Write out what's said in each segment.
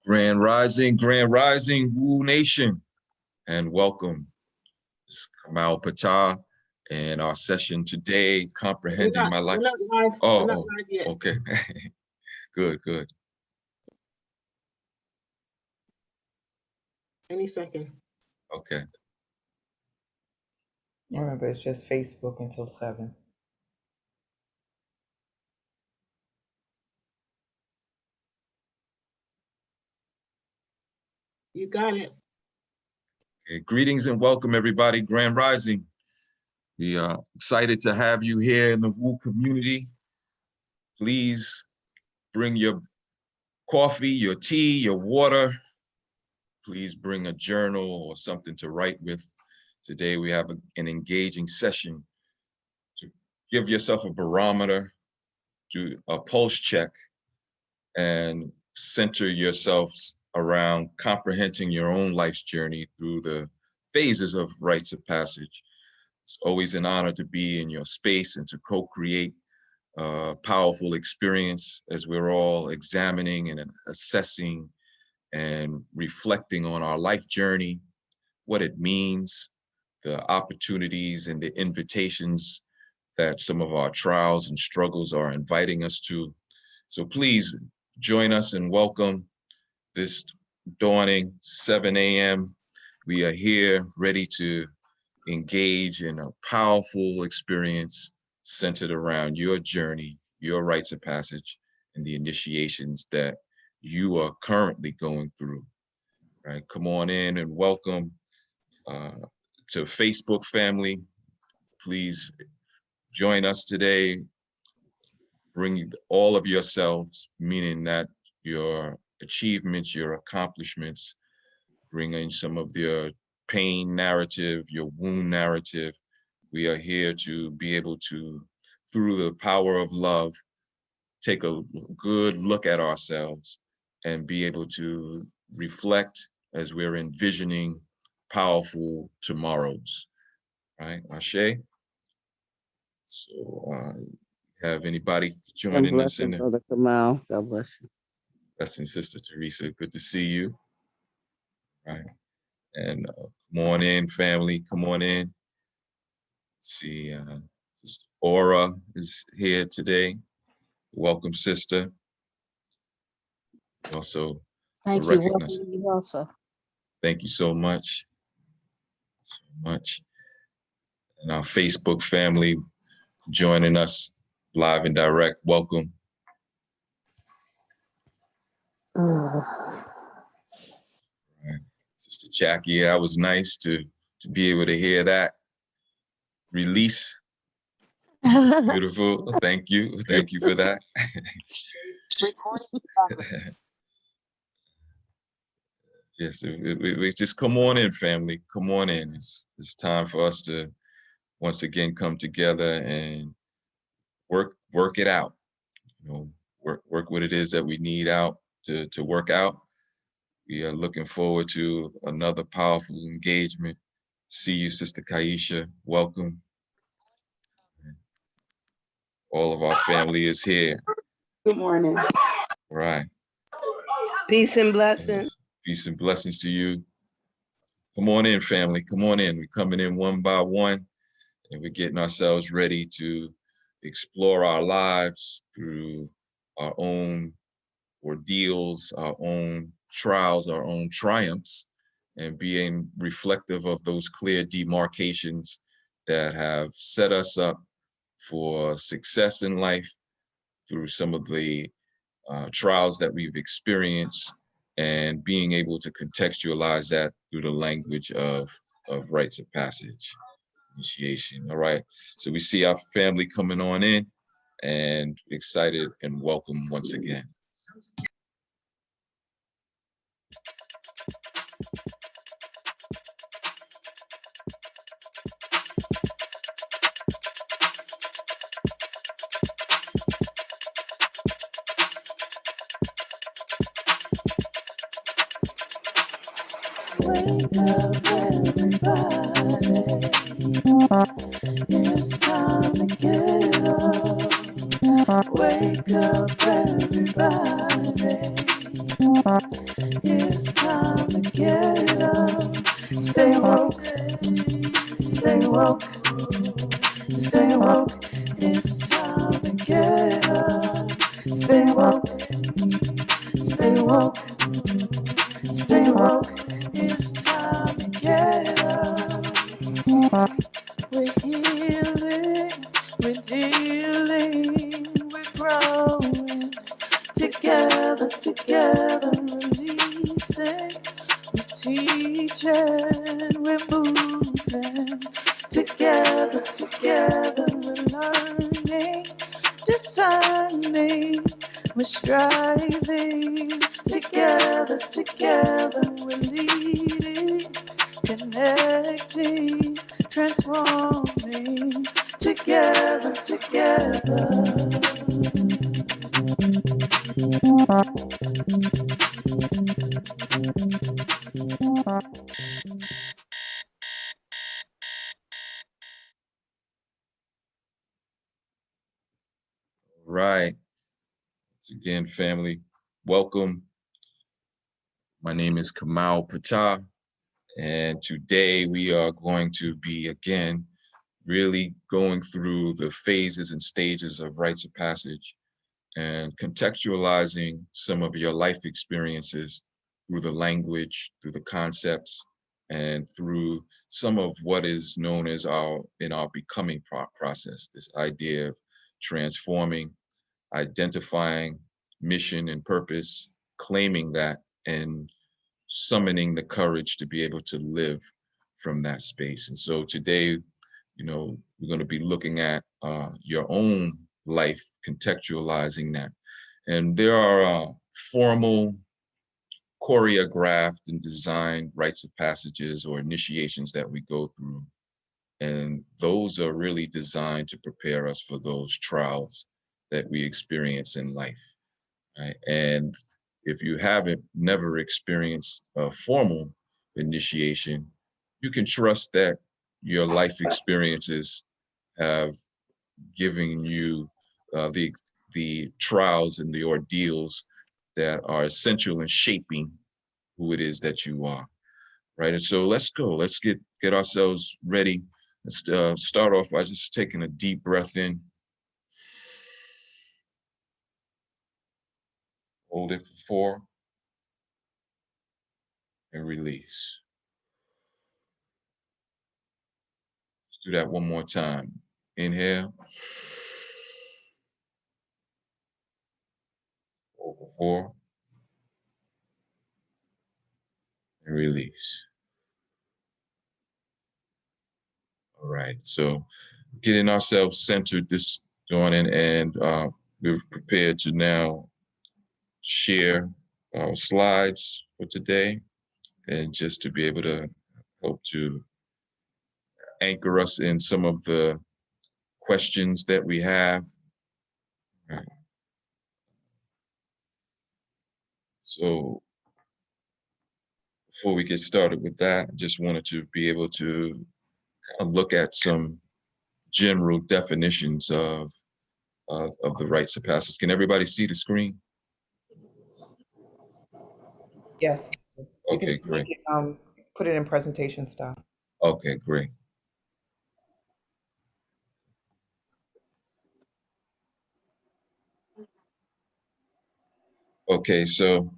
Grand Rising, Wu Nation, and welcome. It's Kamau Ptah, and our session today, Comprehending My Life. We're not live. Oh, We're not live yet. Okay. Good. Any second. Okay. Remember, it's just Facebook until 7. You got it. Okay. Greetings and welcome, everybody. Grand Rising. We are excited to have you here in the Wu community. Please bring your coffee, your tea, your water. Please bring a journal or something to write with. Today we have an engaging session to give yourself a barometer, do a pulse check, and center yourselves around comprehending your own life's journey through the phases of rites of passage. It's always an honor to be in your space and to co-create a powerful experience as we're all examining and assessing and reflecting on our life journey, what it means, the opportunities and the invitations that some of our trials and struggles are inviting us to. So please join us and welcome this dawning 7 a.m. We are here ready to engage in a powerful experience centered around your journey, your rites of passage, and the initiations that you are currently going through. Right? Come on in and welcome to Facebook family. Please join us today. Bring all of yourselves, meaning that your achievements, your accomplishments, bring in some of your pain narrative, your wound narrative. We are here to be able to, through the power of love, take a good look at ourselves and be able to reflect as we're envisioning powerful tomorrows, right? Ashe? So have anybody joining us in there? Brother Kamau. God bless you. Blessing, Sister Teresa. Good to see you. Right. And come on in, family. Come on in. See, Sister Aura is here today. Welcome, sister. Also, thank you. Welcome you also. Thank you so much. And our Facebook family joining us live and direct. Welcome. Right. Sister Jackie, that was nice to be able to hear that release. Beautiful. Thank you for that. Yes, we just come on in, family. Come on in. It's time for us to once again come together and work it out. You know, work what it is that we need out to work out. We are looking forward to another powerful engagement. See you, Sister Kaisha. Welcome. All of our family is here. Good morning. All right. Peace and blessings. Peace and blessings to you. Come on in, family. Come on in. We're coming in one by one, and we're getting ourselves ready to explore our lives through our own ordeals, our own trials, our own triumphs, and being reflective of those clear demarcations that have set us up for success in life through some of the trials that we've experienced, and being able to contextualize that through the language of rites of passage, initiation. All right, so we see our family coming on in, and excited and welcome once again. Wake up, everybody. It's time to get up. Wake up, everybody. It's time to get up. Stay woke. Stay woke. Stay woke. It's time to get up. Stay woke. Stay woke. Stay woke. It's time to get up. We're healing. We're dealing. We're growing. Together, together, releasing. We're teaching, we're moving. Together, together, we're learning, discerning. We're striving. Together, together, we're leading, connecting, transforming. Together, together. Right. Once again, family, welcome. My name is Kamau Ptah, and today we are going to be, again, really going through the phases and stages of rites of passage and contextualizing some of your life experiences through the language, through the concepts, and through some of what is known as our becoming process, this idea of transforming, identifying mission and purpose, claiming that, and summoning the courage to be able to live from that space. And so today, we're going to be looking at your own life, contextualizing that. And there are formal, choreographed, and designed rites of passages or initiations that we go through. And those are really designed to prepare us for those trials that we experience in life. Right? And if you haven't never experienced a formal initiation, you can trust that your life experiences have given you the trials and the ordeals that are essential in shaping who it is that you are. Right. And so let's go. Let's get ourselves ready. Let's start off by just taking a deep breath in. Hold it for 4 and release. Let's do that one more time. Inhale. Hold for 4 and release. All right. So getting ourselves centered this morning, and we're prepared to now share our slides for today, and just to be able to help to anchor us in some of the questions that we have. Right. So before we get started with that, I just wanted to be able to look at some general definitions of the rites of passage. Can everybody see the screen? Yes. You can Okay, just great. make it, put it in presentation style. Okay, great. Okay, so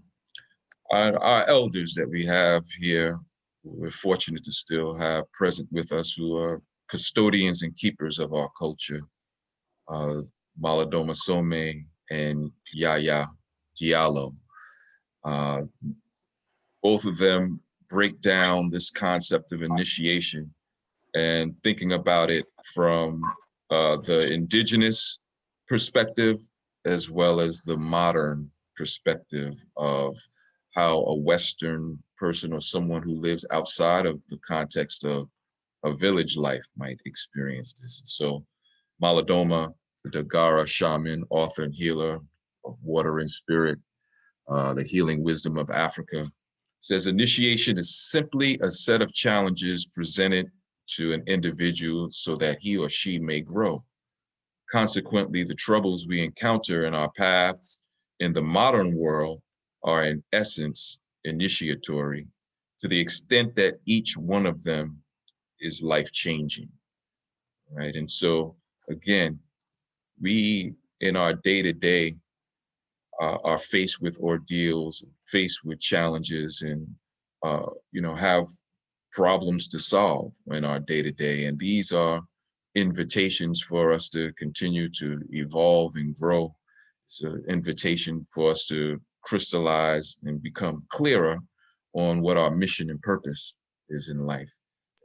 our elders that we have here, we're fortunate to still have present with us, who are custodians and keepers of our culture, Maladoma Some and Yaya Diallo. Both of them break down this concept of initiation and thinking about it from the indigenous perspective, as well as the modern perspective of how a Western person or someone who lives outside of the context of a village life might experience this. So Maladoma, the Dagara shaman, author and healer of water and spirit, the healing wisdom of Africa, says initiation is simply a set of challenges presented to an individual so that he or she may grow. Consequently, the troubles we encounter in our paths in the modern world are in essence initiatory to the extent that each one of them is life-changing, right? And so again, we in our day-to-day are faced with ordeals, faced with challenges, and have problems to solve in our day-to-day. And these are invitations for us to continue to evolve and grow. It's an invitation for us to crystallize and become clearer on what our mission and purpose is in life.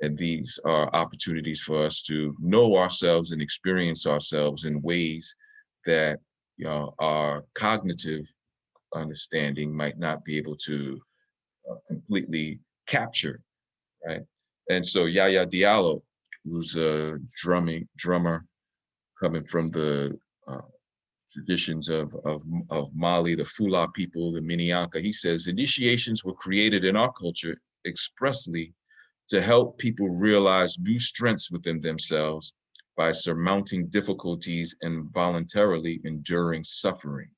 And these are opportunities for us to know ourselves and experience ourselves in ways that our cognitive understanding might not be able to completely capture, right? And so Yaya Diallo, who's a drummer coming from the traditions of Mali, the Fula people, the Minyanka, he says, initiations were created in our culture expressly to help people realize new strengths within themselves by surmounting difficulties and voluntarily enduring suffering.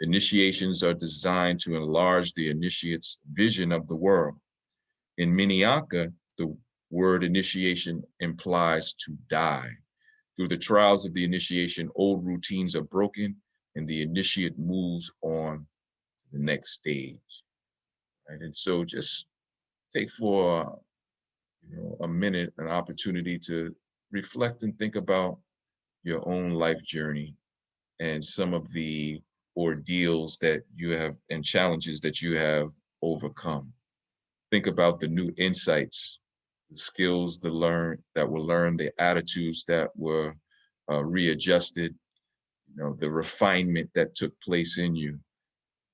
Initiations are designed to enlarge the initiate's vision of the world. In Minyanka, the word initiation implies to die. Through the trials of the initiation, old routines are broken and the initiate moves on to the next stage. Right? And so just take for a minute, an opportunity to reflect and think about your own life journey and some of the ordeals that you have and challenges that you have overcome. Think about the new insights, the skills that were learned, the attitudes that were readjusted, the refinement that took place in you.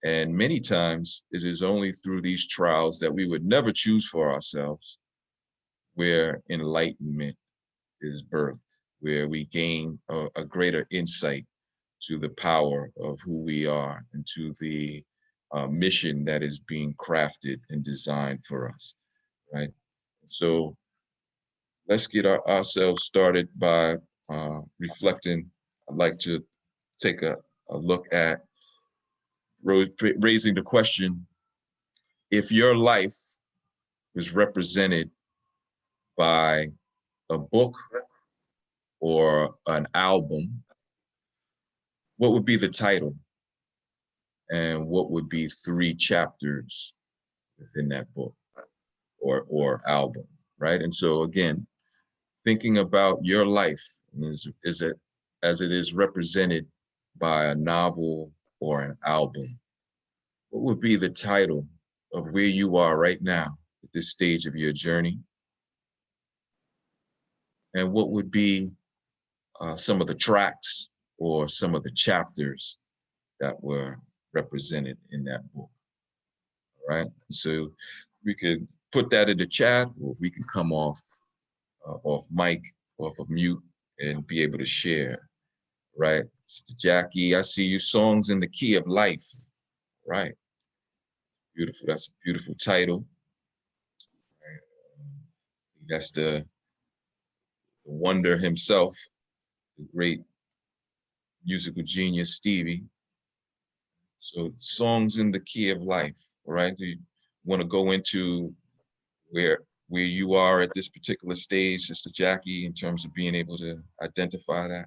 And many times it is only through these trials that we would never choose for ourselves where enlightenment is birthed, where we gain a greater insight to the power of who we are and to the mission that is being crafted and designed for us, right? So let's get ourselves started by reflecting. I'd like to take a look at raising the question, if your life was represented by a book or an album, what would be the title? And what would be 3 chapters within that book or album, right? And so again, thinking about your life is it as it is represented by a novel or an album, what would be the title of where you are right now at this stage of your journey? And what would be some of the tracks or some of the chapters that were represented in that book? All right, so we could put that in the chat, or if we can come off mic, off of mute, and be able to share, right? Sister Jackie, I see you, Songs in the Key of Life, right? Beautiful, that's a beautiful title. Right? That's the wonder himself, the great musical genius, Stevie. So Songs in the Key of Life, all right? Do you want to go into where you are at this particular stage, Sister Jackie, in terms of being able to identify that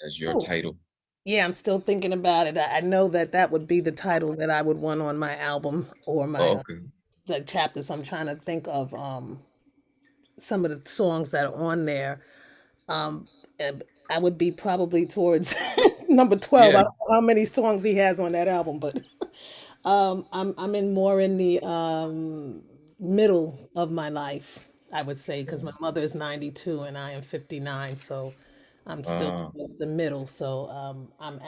as your title? Yeah, I'm still thinking about it. I know that that would be the title that I would want on my album or my Okay. the chapters. I'm trying to think of some of the songs that are on there. And I would be probably towards number 12. I Yeah. don't know how many songs he has on that album, but I'm in more in the middle of my life, I would say, because my mother is 92 and I am 59, so I'm still Uh, towards the middle. So I'm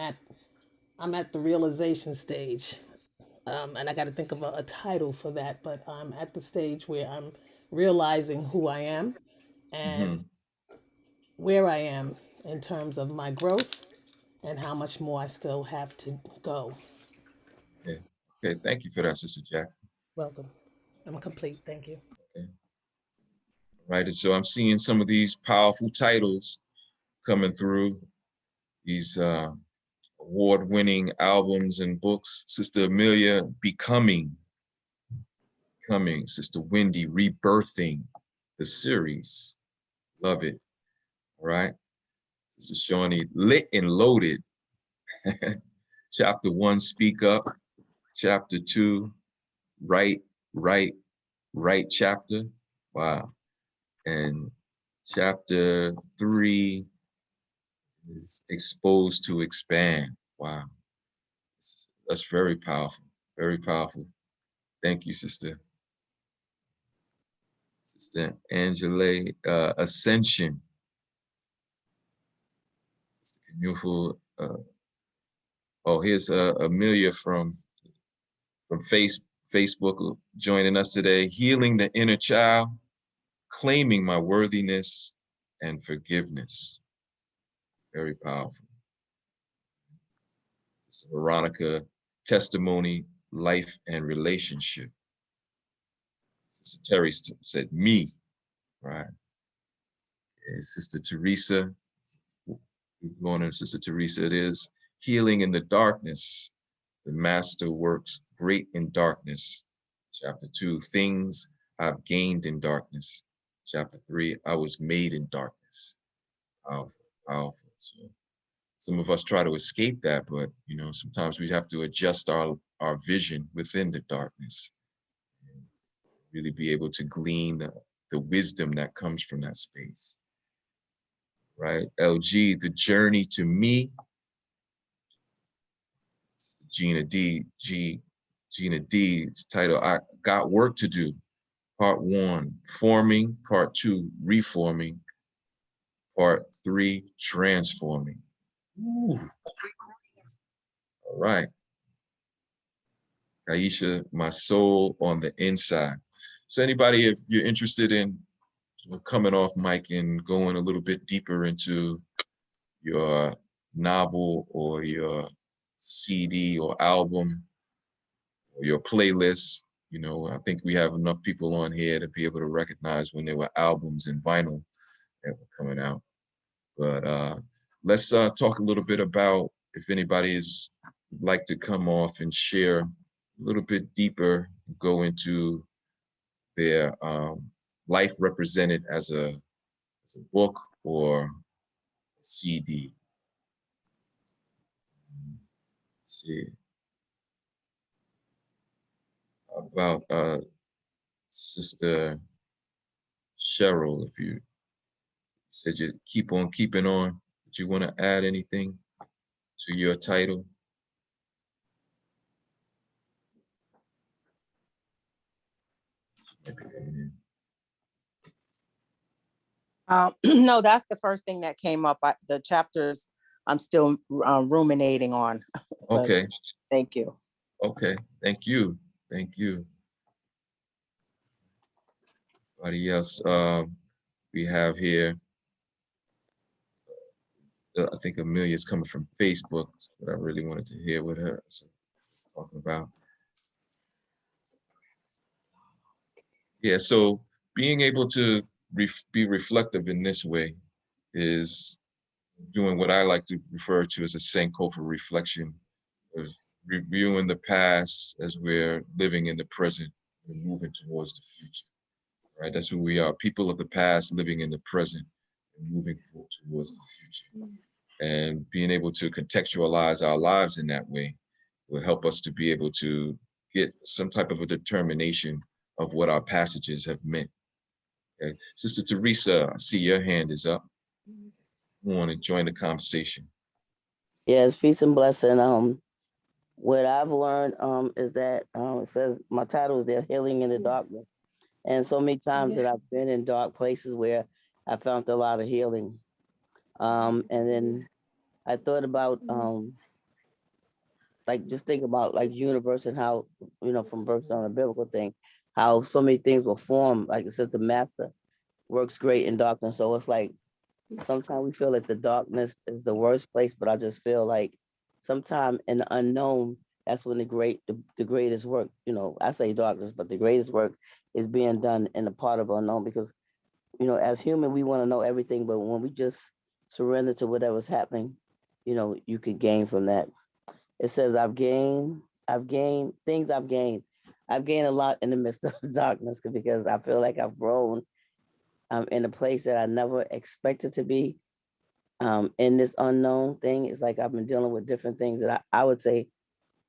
at the realization stage, and I got to think of a title for that. But I'm at the stage where I'm realizing who I am and mhm. where I am in terms of my growth and how much more I still have to go. Okay. Okay. Thank you for that, Sister Jack. Welcome. I'm complete. Thank you. Okay. Right. And so I'm seeing some of these powerful titles coming through. These award-winning albums and books. Sister Amelia, Becoming. Sister Wendy, Rebirthing, the series. Love it. All right. Sister Shawnee, Lit and Loaded. Chapter 1, Speak Up. Chapter 2, Right chapter. Wow. And chapter 3 is Exposed to Expand. Wow. That's very powerful. Very powerful. Thank you, sister. Sister Angela, Ascension. Sister Beautiful. Oh, here's Amelia from Facebook joining us today. Healing the Inner Child, Claiming My Worthiness and Forgiveness. Very powerful. Sister Veronica, Testimony, Life and Relationship. Sister Terry said, me, right? And Sister Teresa, good morning, Sister Teresa, it is Healing in the Darkness. The Master Works Great in Darkness. Chapter 2, Things I've Gained in Darkness. Chapter 3, I Was Made in Darkness. Powerful, powerful. So some of us try to escape that, but sometimes we have to adjust our vision within the darkness. And really be able to glean the wisdom that comes from that space. Right? LG, The Journey to Me. Gina D's title, I Got Work to Do. Part 1, Forming. Part 2, Reforming. Part 3, Transforming. Ooh. All right. Aisha, My Soul on the Inside. So anybody, if you're interested in coming off mic and going a little bit deeper into your novel or your CD or album or your playlist, I think we have enough people on here to be able to recognize when there were albums and vinyl that were coming out. But let's talk a little bit about if anybody is like to come off and share a little bit deeper, go into their life represented as a book or a CD. Let's see. About Sister Cheryl, if you said you keep on keeping on, do you want to add anything to your title? No, that's the first thing that came up. The chapters I'm still ruminating on. Okay. Thank you. Okay. Thank you. Thank you. Anybody else we have here? I think Amelia's coming from Facebook, but I really wanted to hear what her is talking about. Yeah, so being able to be reflective in this way is doing what I like to refer to as a Sankofa reflection, of reviewing the past as we're living in the present and moving towards the future, right? That's who we are, people of the past living in the present and moving towards the future. And being able to contextualize our lives in that way will help us to be able to get some type of a determination of what our passages have meant. Okay. Sister Teresa, I see your hand is up. You want to join the conversation? Yes, peace and blessing. What I've learned is that it says my title is "They're Healing in the Darkness," and so many times that I've been in dark places where I found a lot of healing. And then I thought about just think about like universe and how from birth on a biblical thing, how so many things will form. Like it says, the master works great in darkness. So it's like sometimes we feel like the darkness is the worst place, but I just feel like sometime in the unknown, that's when the greatest work, I say darkness, but the greatest work is being done in the part of unknown, because, as human, we want to know everything, but when we just surrender to whatever's happening, you could gain from that. It says, I've gained things I've gained. I've gained a lot in the midst of darkness because I feel like I've grown in a place that I never expected to be. In this unknown thing, it's like I've been dealing with different things that I would say,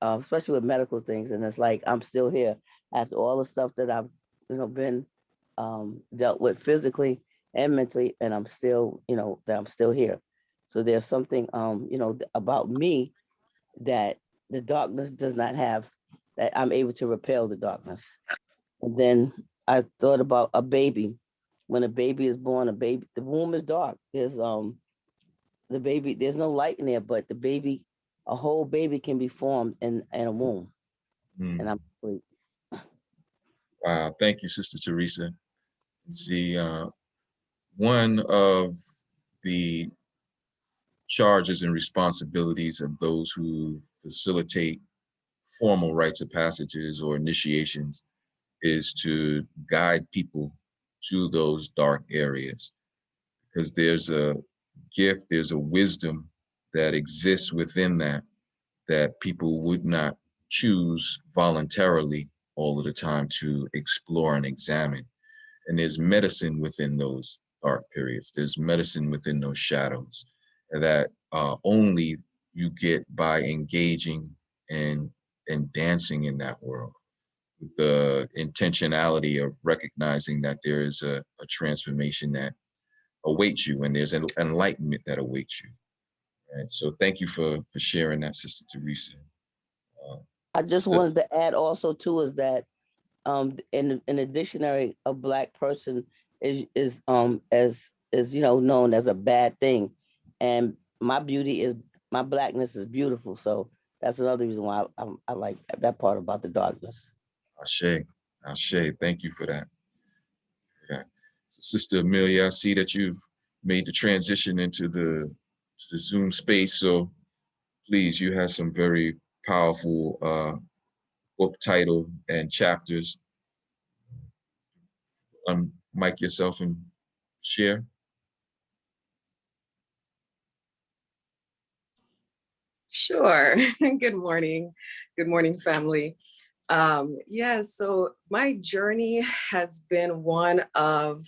especially with medical things, and it's like I'm still here after all the stuff that I've been dealt with physically and mentally, and I'm still that I'm still here. So there's something about me that the darkness does not have, that I'm able to repel the darkness. And then I thought about a baby. When a baby is born, the womb is dark. There's the baby, there's no light in there, but the baby, a whole baby can be formed in a womb. And I'm complete. Wow, thank you, Sister Teresa. See, one of the charges and responsibilities of those who facilitate formal rites of passages or initiations is to guide people to those dark areas, because there's a gift, there's a wisdom that exists within that people would not choose voluntarily all of the time to explore and examine. And there's medicine within those dark periods. There's medicine within those shadows that only you get by engaging and dancing in that world, with the intentionality of recognizing that there is a transformation that awaits you, and there's an enlightenment that awaits you. Right? So thank you for sharing that, Sister Teresa. I just wanted to add also too is that in the dictionary, a Black person is known as a bad thing, and my Blackness is beautiful. So that's another reason why I like that part about the darkness. Ashe, thank you for that. Yeah. So Sister Amelia, I see that you've made the transition into the Zoom space. So please, you have some very powerful book title and chapters. Mic yourself and share. Sure. Good morning. Good morning, family. Yeah, so my journey has been one of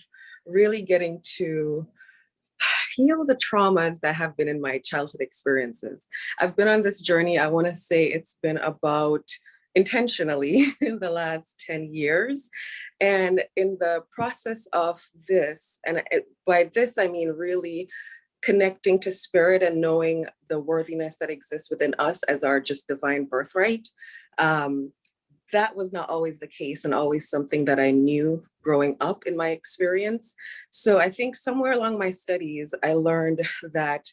really getting to heal the traumas that have been in my childhood experiences. I've been on this journey, I want to say it's been about intentionally in the last 10 years. And in the process of this, and by this, I mean really connecting to spirit and knowing the worthiness that exists within us as our just divine birthright. That was not always the case and always something that I knew growing up in my experience. So I think somewhere along my studies, I learned that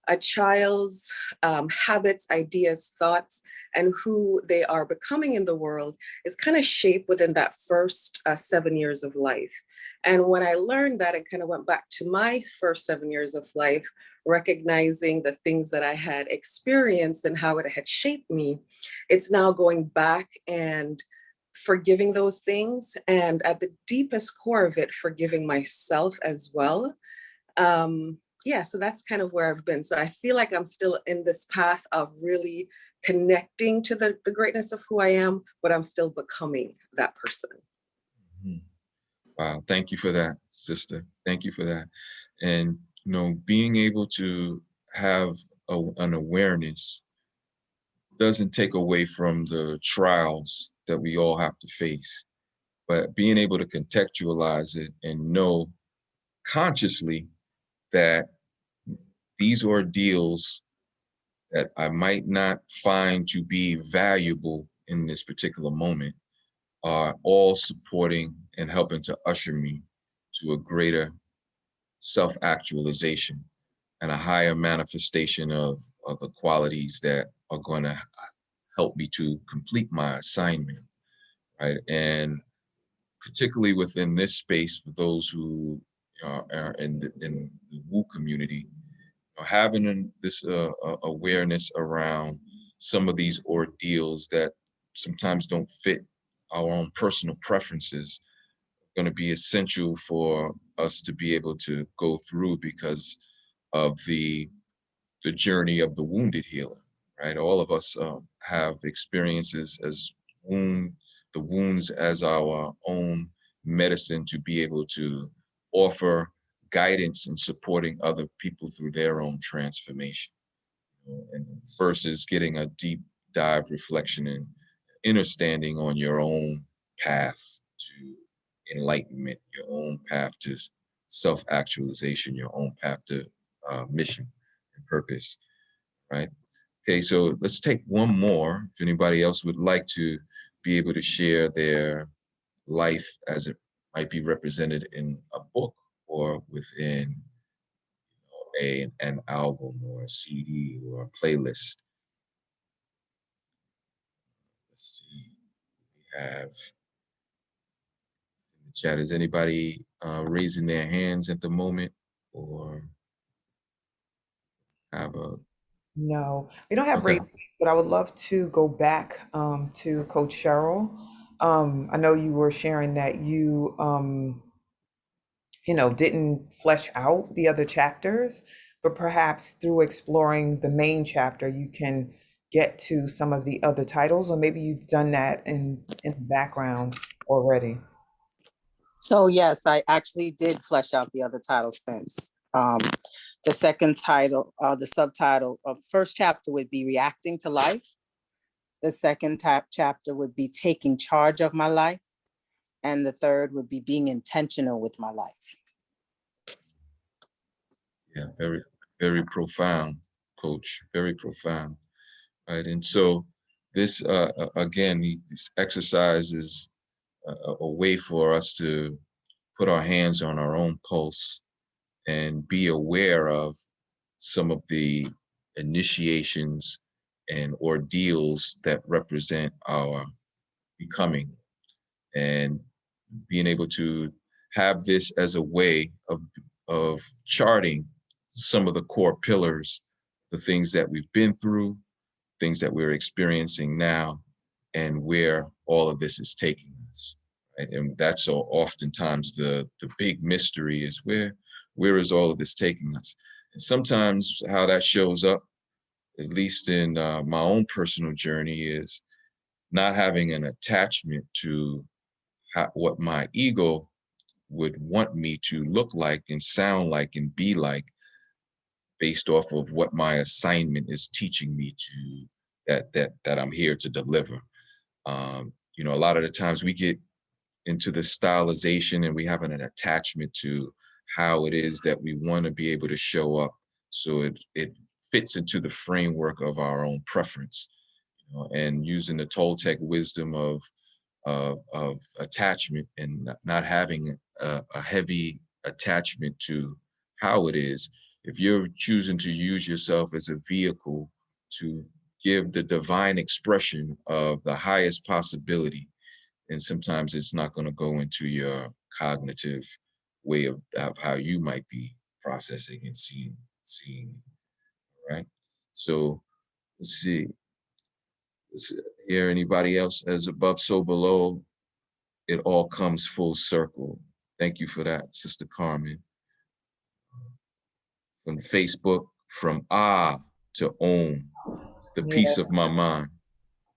a child's habits, ideas, thoughts, and who they are becoming in the world is kind of shaped within that first 7 years of life. And when I learned that, I kind of went back to my first 7 years of life, recognizing the things that I had experienced and how it had shaped me. It's now going back and forgiving those things. And at the deepest core of it, forgiving myself as well. Yeah, so that's kind of where I've been. So I feel like I'm still in this path of really connecting to the greatness of who I am, but I'm still becoming that person. Wow, thank you for that, sister. Thank you for that. And, being able to have an awareness doesn't take away from the trials that we all have to face, but being able to contextualize it and know consciously that these ordeals that I might not find to be valuable in this particular moment are all supporting and helping to usher me to a greater self-actualization and a higher manifestation of the qualities that are going to help me to complete my assignment, right? And particularly within this space, for those who are in the Wu community, having this awareness around some of these ordeals that sometimes don't fit our own personal preferences going to be essential for us to be able to go through because of the journey of the wounded healer, right? All of us have experiences as the wounds as our own medicine to be able to offer guidance and supporting other people through their own transformation. And first is getting a deep dive reflection and understanding on your own path to enlightenment, your own path to self-actualization, your own path to mission and purpose, right? Okay, so let's take one more. If anybody else would like to be able to share their life as it might be represented in a book or within an album or a CD or a playlist. Let's see, we have in the chat, is anybody raising their hands at the moment or have a, No, we don't have okay, rate, but I would love to go back to Coach Cheryl. I know you were sharing that you didn't flesh out the other chapters, but perhaps through exploring the main chapter, you can get to some of the other titles, or maybe you've done that in the background already. So yes, I actually did flesh out the other title since. The second title, the subtitle of first chapter would be Reacting to Life. The second chapter would be Taking Charge of My Life. And the third would be Being Intentional with My Life. yeah, very, very profound, Coach, very profound, right? And so this, again, this exercise is a way for us to put our hands on our own pulse and be aware of some of the initiations and ordeals that represent our becoming, and being able to have this as a way of charting some of the core pillars, the things that we've been through, things that we're experiencing now, and where all of this is taking us. Right? And that's so oftentimes the big mystery is where is all of this taking us? And sometimes how that shows up, at least in my own personal journey, is not having an attachment to what my ego would want me to look like and sound like and be like, based off of what my assignment is teaching me to that I'm here to deliver. A lot of the times we get into the stylization and we have an attachment to how it is that we want to be able to show up, so it fits into the framework of our own preference. And using the Toltec wisdom of attachment and not having a heavy attachment to how it is. If you're choosing to use yourself as a vehicle to give the divine expression of the highest possibility, and sometimes it's not going to go into your cognitive way of how you might be processing and seeing, right? So let's see. Let's hear anybody else as above, so below. It all comes full circle. Thank you for that, Sister Carmen. From Facebook, from to Om, the Yeah. peace of my mind.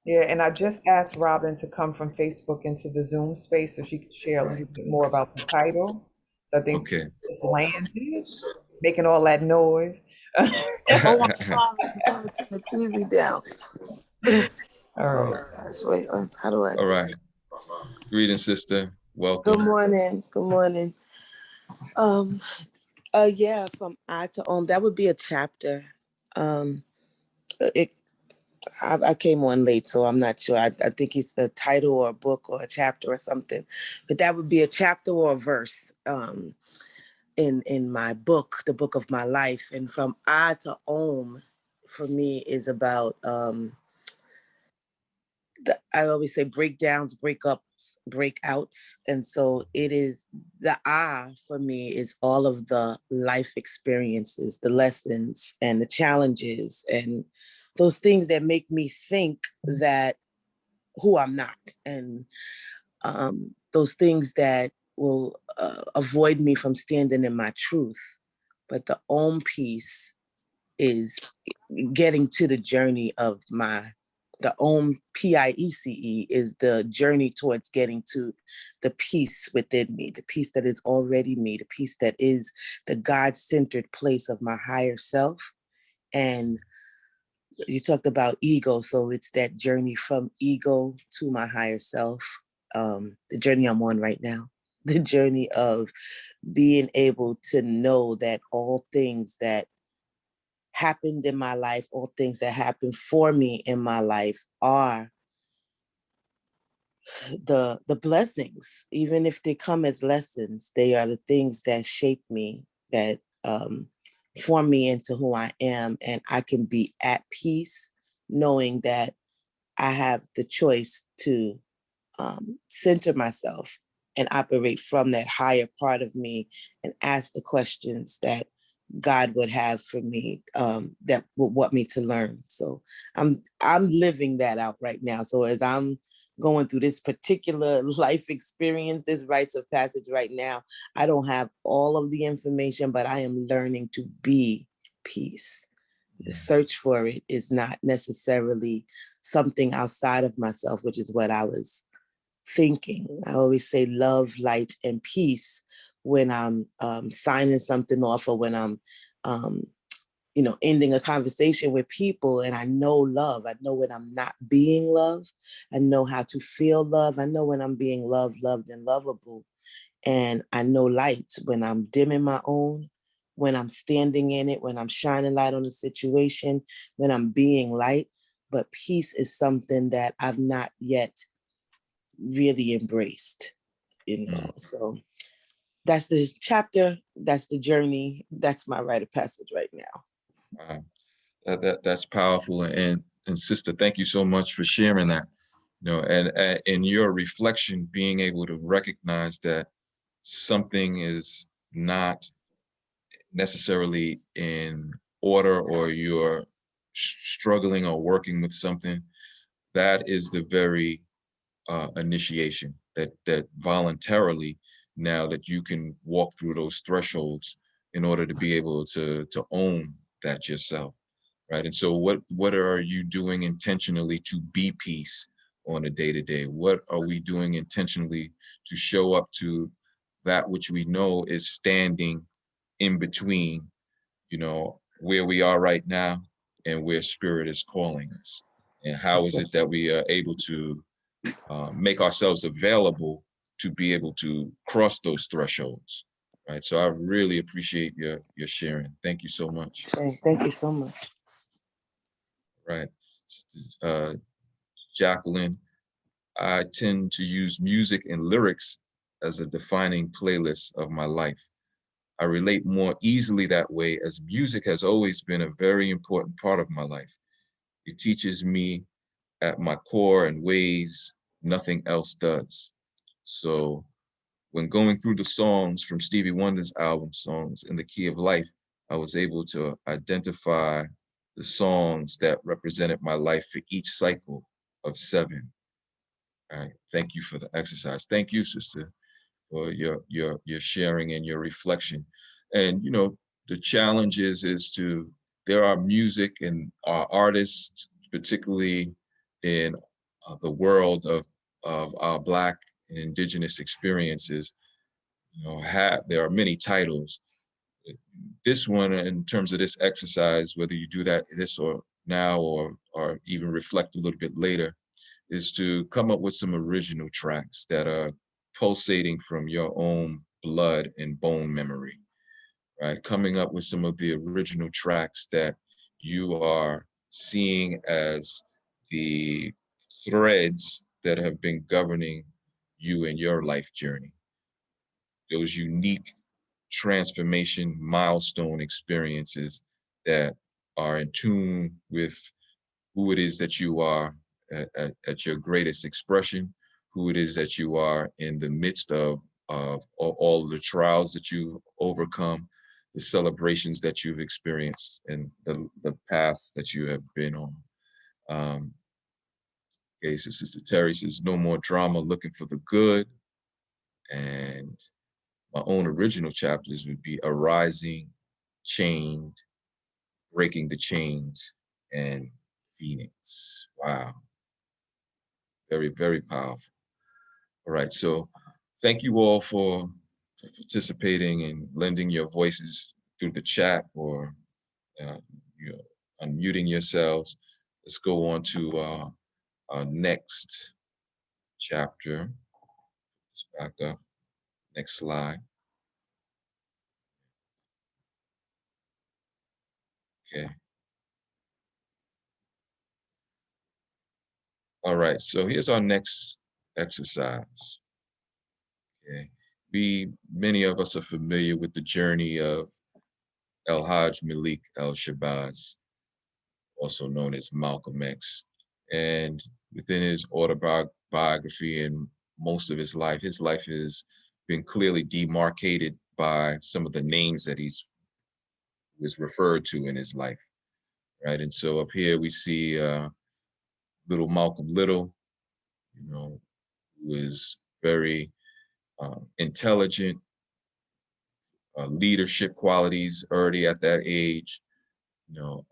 Yeah, and I just asked Robin to come from Facebook into the Zoom space so she could share a little bit more about the title. So I think Okay. it's landed, making all that noise. Oh, I'm sorry. I'm trying to turn the TV down. All right. Oh, gosh, wait, how do I? All right. Greetings, sister. Welcome. Good morning. Good morning. Yeah, from I to Om, that would be a chapter. It I came on late, so I'm not sure. I think it's a title or a book or a chapter or something, but that would be a chapter or a verse in my book, the book of my life. And from I to Om, for me, is about I always say breakdowns, breakups, breakouts. And so it is the I for me is all of the life experiences, the lessons and the challenges and those things that make me think that who I'm not. And those things that will avoid me from standing in my truth. But the Om piece is getting to the journey of the PIECE is the journey towards getting to the peace within me, the peace that is already me, the peace that is the God-centered place of my higher self. And you talked about ego, so it's that journey from ego to my higher self, the journey I'm on right now, the journey of being able to know that all things that happened in my life, all things that happened for me in my life are the blessings. Even if they come as lessons, they are the things that shape me, that form me into who I am. And I can be at peace knowing that I have the choice to center myself and operate from that higher part of me and ask the questions that God would have for me, that would want me to learn. So I'm living that out right now. So as I'm going through this particular life experience, this rites of passage right now, I don't have all of the information, but I am learning to be peace. The search for it is not necessarily something outside of myself, which is what I was thinking. I always say love, light, and peace when I'm signing something off, or when I'm ending a conversation with people. And I know love. I know when I'm not being loved. I know how to feel love. I know when I'm being loved, loved, and lovable. And I know light when I'm dimming my own, when I'm standing in it, when I'm shining light on the situation, when I'm being light. But peace is something that I've not yet really embraced, So that's the chapter, that's the journey, that's my rite of passage right now. Wow. That's powerful. And sister, thank you so much for sharing that. And in your reflection, being able to recognize that something is not necessarily in order, or you're struggling or working with something, that is the very initiation that voluntarily, now that you can walk through those thresholds in order to be able to own that yourself, right? And so what are you doing intentionally to be peace on a day-to-day? What are we doing intentionally to show up to that which we know is standing in between, where we are right now and where spirit is calling us? And how is it that we are able to make ourselves available to be able to cross those thresholds, right? So I really appreciate your sharing. Thank you so much. Thank you so much. Right. Jacqueline, I tend to use music and lyrics as a defining playlist of my life. I relate more easily that way, as music has always been a very important part of my life. It teaches me at my core in ways nothing else does. So when going through the songs from Stevie Wonder's album, Songs in the Key of Life, I was able to identify the songs that represented my life for each cycle of 7. All right. Thank you for the exercise. Thank you, sister, for your sharing and your reflection. And the challenge is there are music and our artists, particularly in the world of our Black and Indigenous experiences. There are many titles. This one, in terms of this exercise, whether you do this or now, or even reflect a little bit later, is to come up with some original tracks that are pulsating from your own blood and bone memory, right? Coming up with some of the original tracks that you are seeing as the threads that have been governing you in your life journey. Those unique transformation milestone experiences that are in tune with who it is that you are at your greatest expression, who it is that you are in the midst of all the trials that you've overcome, the celebrations that you've experienced, and the path that you have been on. Okay, so Sister Terry says, no more drama, looking for the good. And my own original chapters would be arising, chained, breaking the chains, and Phoenix. Wow. Very, very powerful. All right, so thank you all for participating and lending your voices through the chat or uh, you know, unmuting yourselves. Let's go on to our next chapter. Let's back up. Next slide. Okay. All right, so here's our next exercise. Okay. Many of us are familiar with the journey of El-Hajj Malik El-Shabazz, also known as Malcolm X. And within his autobiography and most of his life has been clearly demarcated by some of the names that was referred to in his life, right? And so up here we see little Malcolm Little, you know, who is very intelligent, leadership qualities already at that age, you know,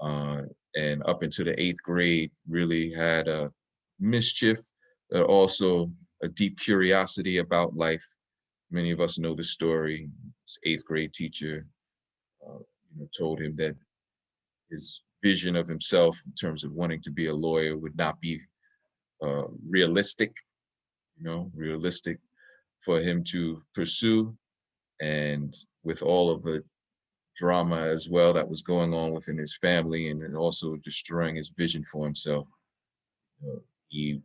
and up into the 8th grade, really had a mischief, but also a deep curiosity about life. Many of us know the story. His 8th grade teacher, told him that his vision of himself in terms of wanting to be a lawyer would not be realistic, realistic for him to pursue. And with all of the drama as well that was going on within his family and then also destroying his vision for himself, he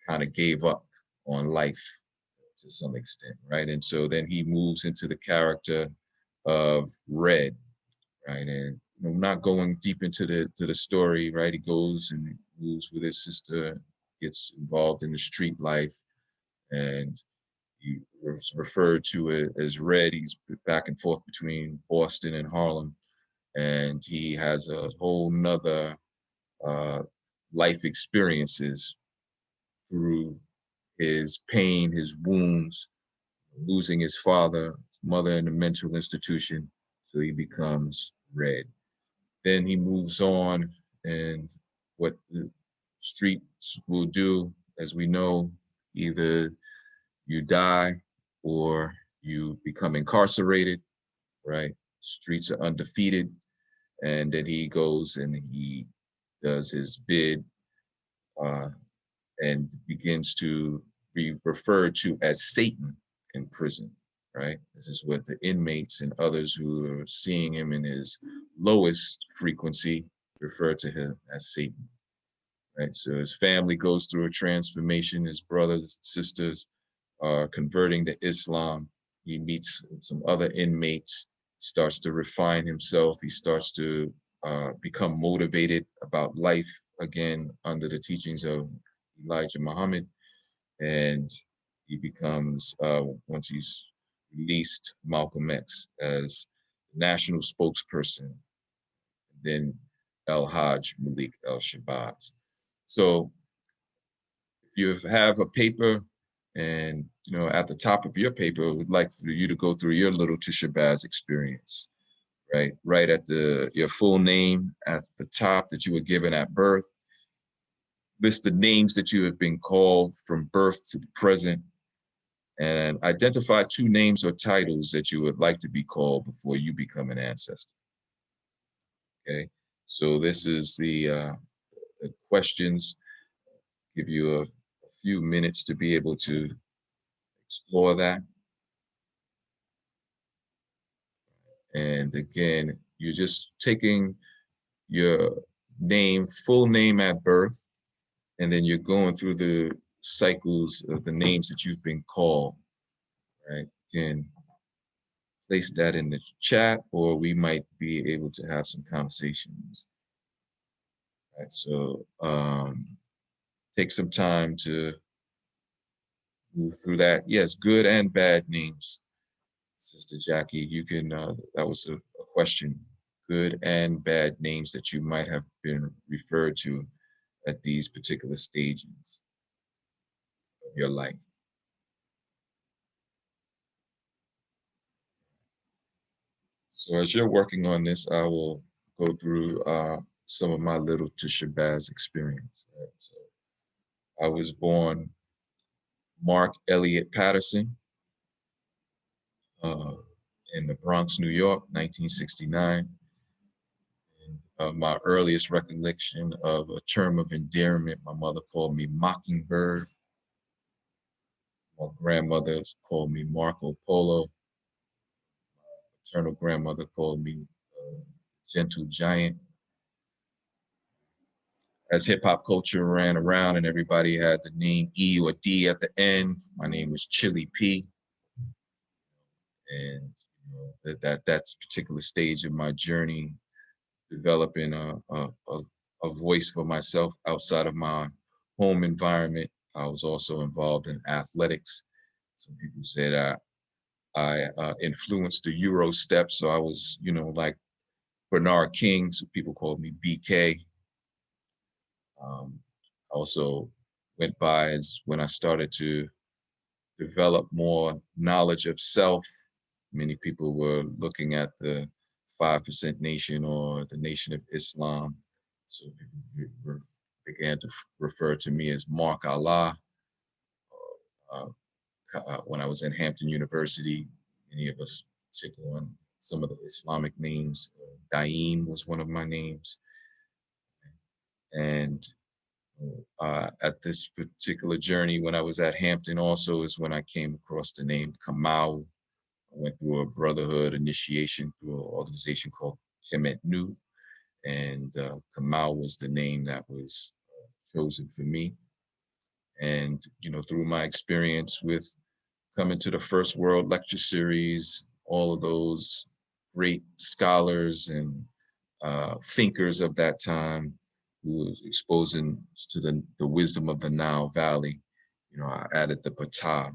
kind of gave up on life to some extent, right? And so then he moves into the character of Red, right? And not going deep into the story, right? He goes and moves with his sister, gets involved in the street life, and he was referred to it as Red. He's back and forth between Boston and Harlem, and he has a whole nother life experiences through his pain, his wounds, losing his father, his mother in a mental institution. So he becomes Red. Then he moves on, and what the streets will do, as we know, either you die or you become incarcerated, right? Streets are undefeated. And then he goes and he does his bid uh, and begins to be referred to as Satan in prison, right? This is what the inmates and others who are seeing him in his lowest frequency refer to him as Satan, right? So his family goes through a transformation. His brothers, sisters are converting to Islam. He meets some other inmates, starts to refine himself. He starts to become motivated about life again under the teachings of Elijah Muhammad. And he becomes, once he's released, Malcolm X as national spokesperson, then El-Hajj Malik El-Shabazz. So if you have a paper and at the top of your paper, we'd like for you to go through your little to Shabazz experience, right? Right at your full name at the top that you were given at birth. List the names that you have been called from birth to the present, and identify 2 names or titles that you would like to be called before you become an ancestor. Okay, so this is the questions. Give you a few minutes to be able to explore that. And again, you're just taking your name, full name at birth, and then you're going through the cycles of the names that you've been called, right? Again, place that in the chat, or we might be able to have some conversations. Right, so take some time to move through that. Yes, good and bad names. Sister Jackie, you can, that was a question. Good and bad names that you might have been referred to at these particular stages of your life. So as you're working on this, I will go through some of my little to Shabazz experience. Right? So I was born Mark Elliott Patterson in the Bronx, New York, 1969. And, my earliest recollection of a term of endearment, my mother called me Mockingbird. My grandmother called me Marco Polo. My maternal grandmother called me Gentle Giant. As hip hop culture ran around and everybody had the name E or D at the end, my name was Chili P. And that's particular stage of my journey, developing a voice for myself outside of my home environment. I was also involved in athletics. Some people said I influenced the Euro step, so I was, like Bernard King, so people called me BK. Also went by as when I started to develop more knowledge of self. Many people were looking at the 5% Nation or the Nation of Islam. So people began to refer to me as Mark Allah. When I was in Hampton University, many of us took on some of the Islamic names. Daim was one of my names. And at this particular journey, when I was at Hampton also is when I came across the name Kamau. I went through a brotherhood initiation through an organization called Kemet Nu, and Kamau was the name that was chosen for me. And, through my experience with coming to the First World Lecture Series, all of those great scholars and thinkers of that time who was exposing to the wisdom of the Nile Valley, I added the Ptah.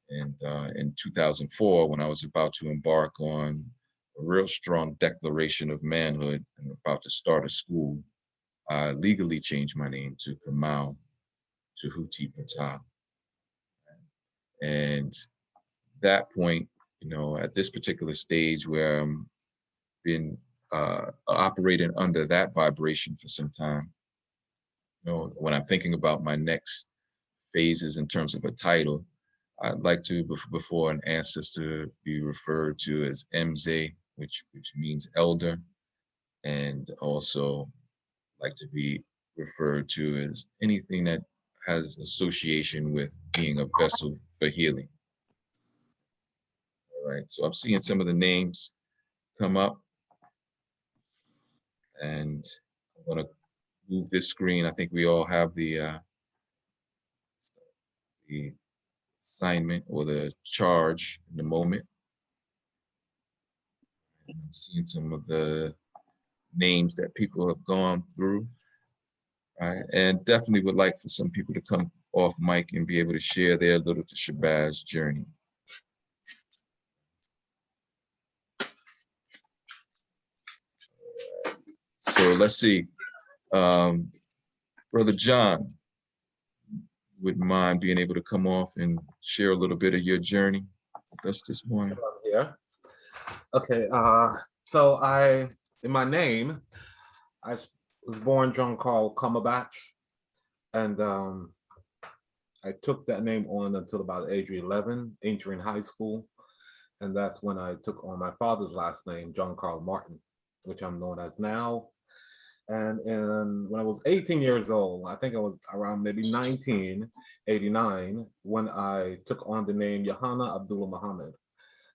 And in 2004, when I was about to embark on a real strong declaration of manhood and about to start a school, I legally changed my name to Kamau Tahuti Ptah. And that point, at this particular stage where I'm been operating under that vibration for some time, when I'm thinking about my next phases in terms of a title, I'd like to, before an ancestor, be referred to as Mze, which means elder, and also like to be referred to as anything that has association with being a vessel for healing. All right, so I'm seeing some of the names come up, and I'm gonna move this screen. I think we all have the assignment or the charge in the moment. And I'm seeing some of the names that people have gone through. Right? And definitely would like for some people to come off mic and be able to share their little to Shabazz journey. So let's see. Brother John, wouldn't mind being able to come off and share a little bit of your journey with us this morning. Yeah. Okay. So in my name, I was born John Carl Cumberbatch, and I took that name on until about the age of 11, entering high school, and that's when I took on my father's last name, John Carl Martin, which I'm known as now. And when I was 18 years old, I think I was around maybe 1989, when I took on the name Yohana Abdullah Muhammad.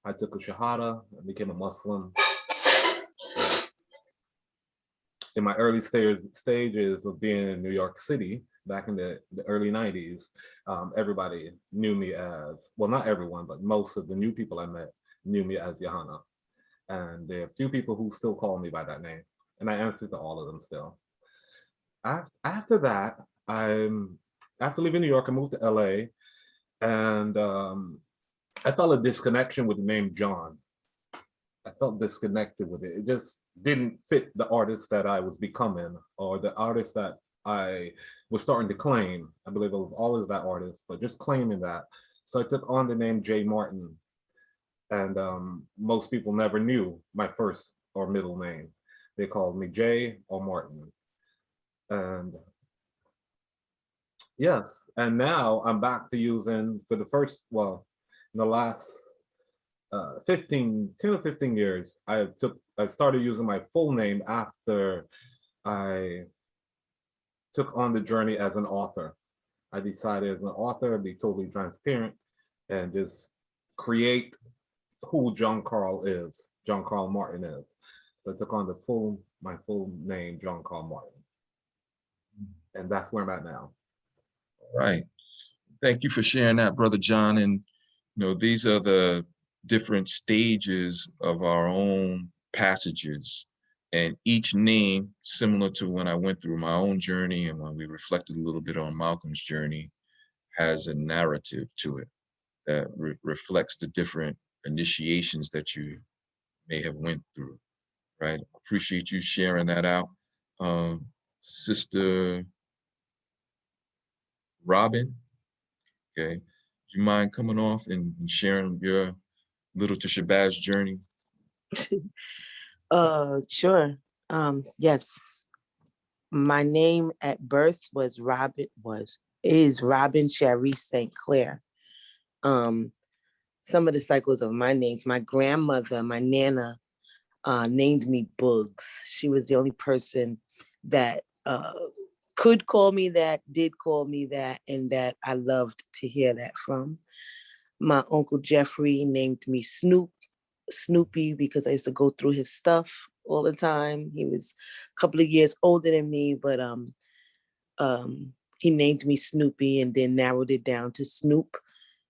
I took a Shahada and became a Muslim. In my early stages of being in New York City, back in the early 90s, everybody knew me as, well, not everyone, but most of the new people I met knew me as Yohana. And there are a few people who still call me by that name, and I answer to all of them still. After that, after leaving New York, I moved to LA, and I felt a disconnection with the name John. I felt disconnected with it. It just didn't fit the artist that I was becoming, or the artist that I was starting to claim. I believe I was always that artist, but just claiming that. So I took on the name J. Martin. And most people never knew my first or middle name. they called me Jay or Martin. And yes, and now I'm back to using for the first, well, in the last 10 or 15 years, I started using my full name after I took on the journey as an author. I decided as an author to be totally transparent and just create who John Carl Martin is. So I took on my full name, John Carl Martin. And that's where I'm at now. Right. Thank you for sharing that, Brother John. And these are the different stages of our own passages. And each name, similar to when I went through my own journey and when we reflected a little bit on Malcolm's journey, has a narrative to it that reflects the different initiations that you may have went through, right? Appreciate you sharing that out. Sister Robin, okay, do you mind coming off and sharing your Little to Shabazz journey? Sure. Yes. My name at birth is Robin Cherie St. Clair. Some of the cycles of my names, my grandmother, my Nana, named me Boogs. She was the only person that could call me that, did call me that, and that I loved to hear that from. My Uncle Jeffrey named me Snoopy, because I used to go through his stuff all the time. He was a couple of years older than me, but he named me Snoopy and then narrowed it down to Snoop.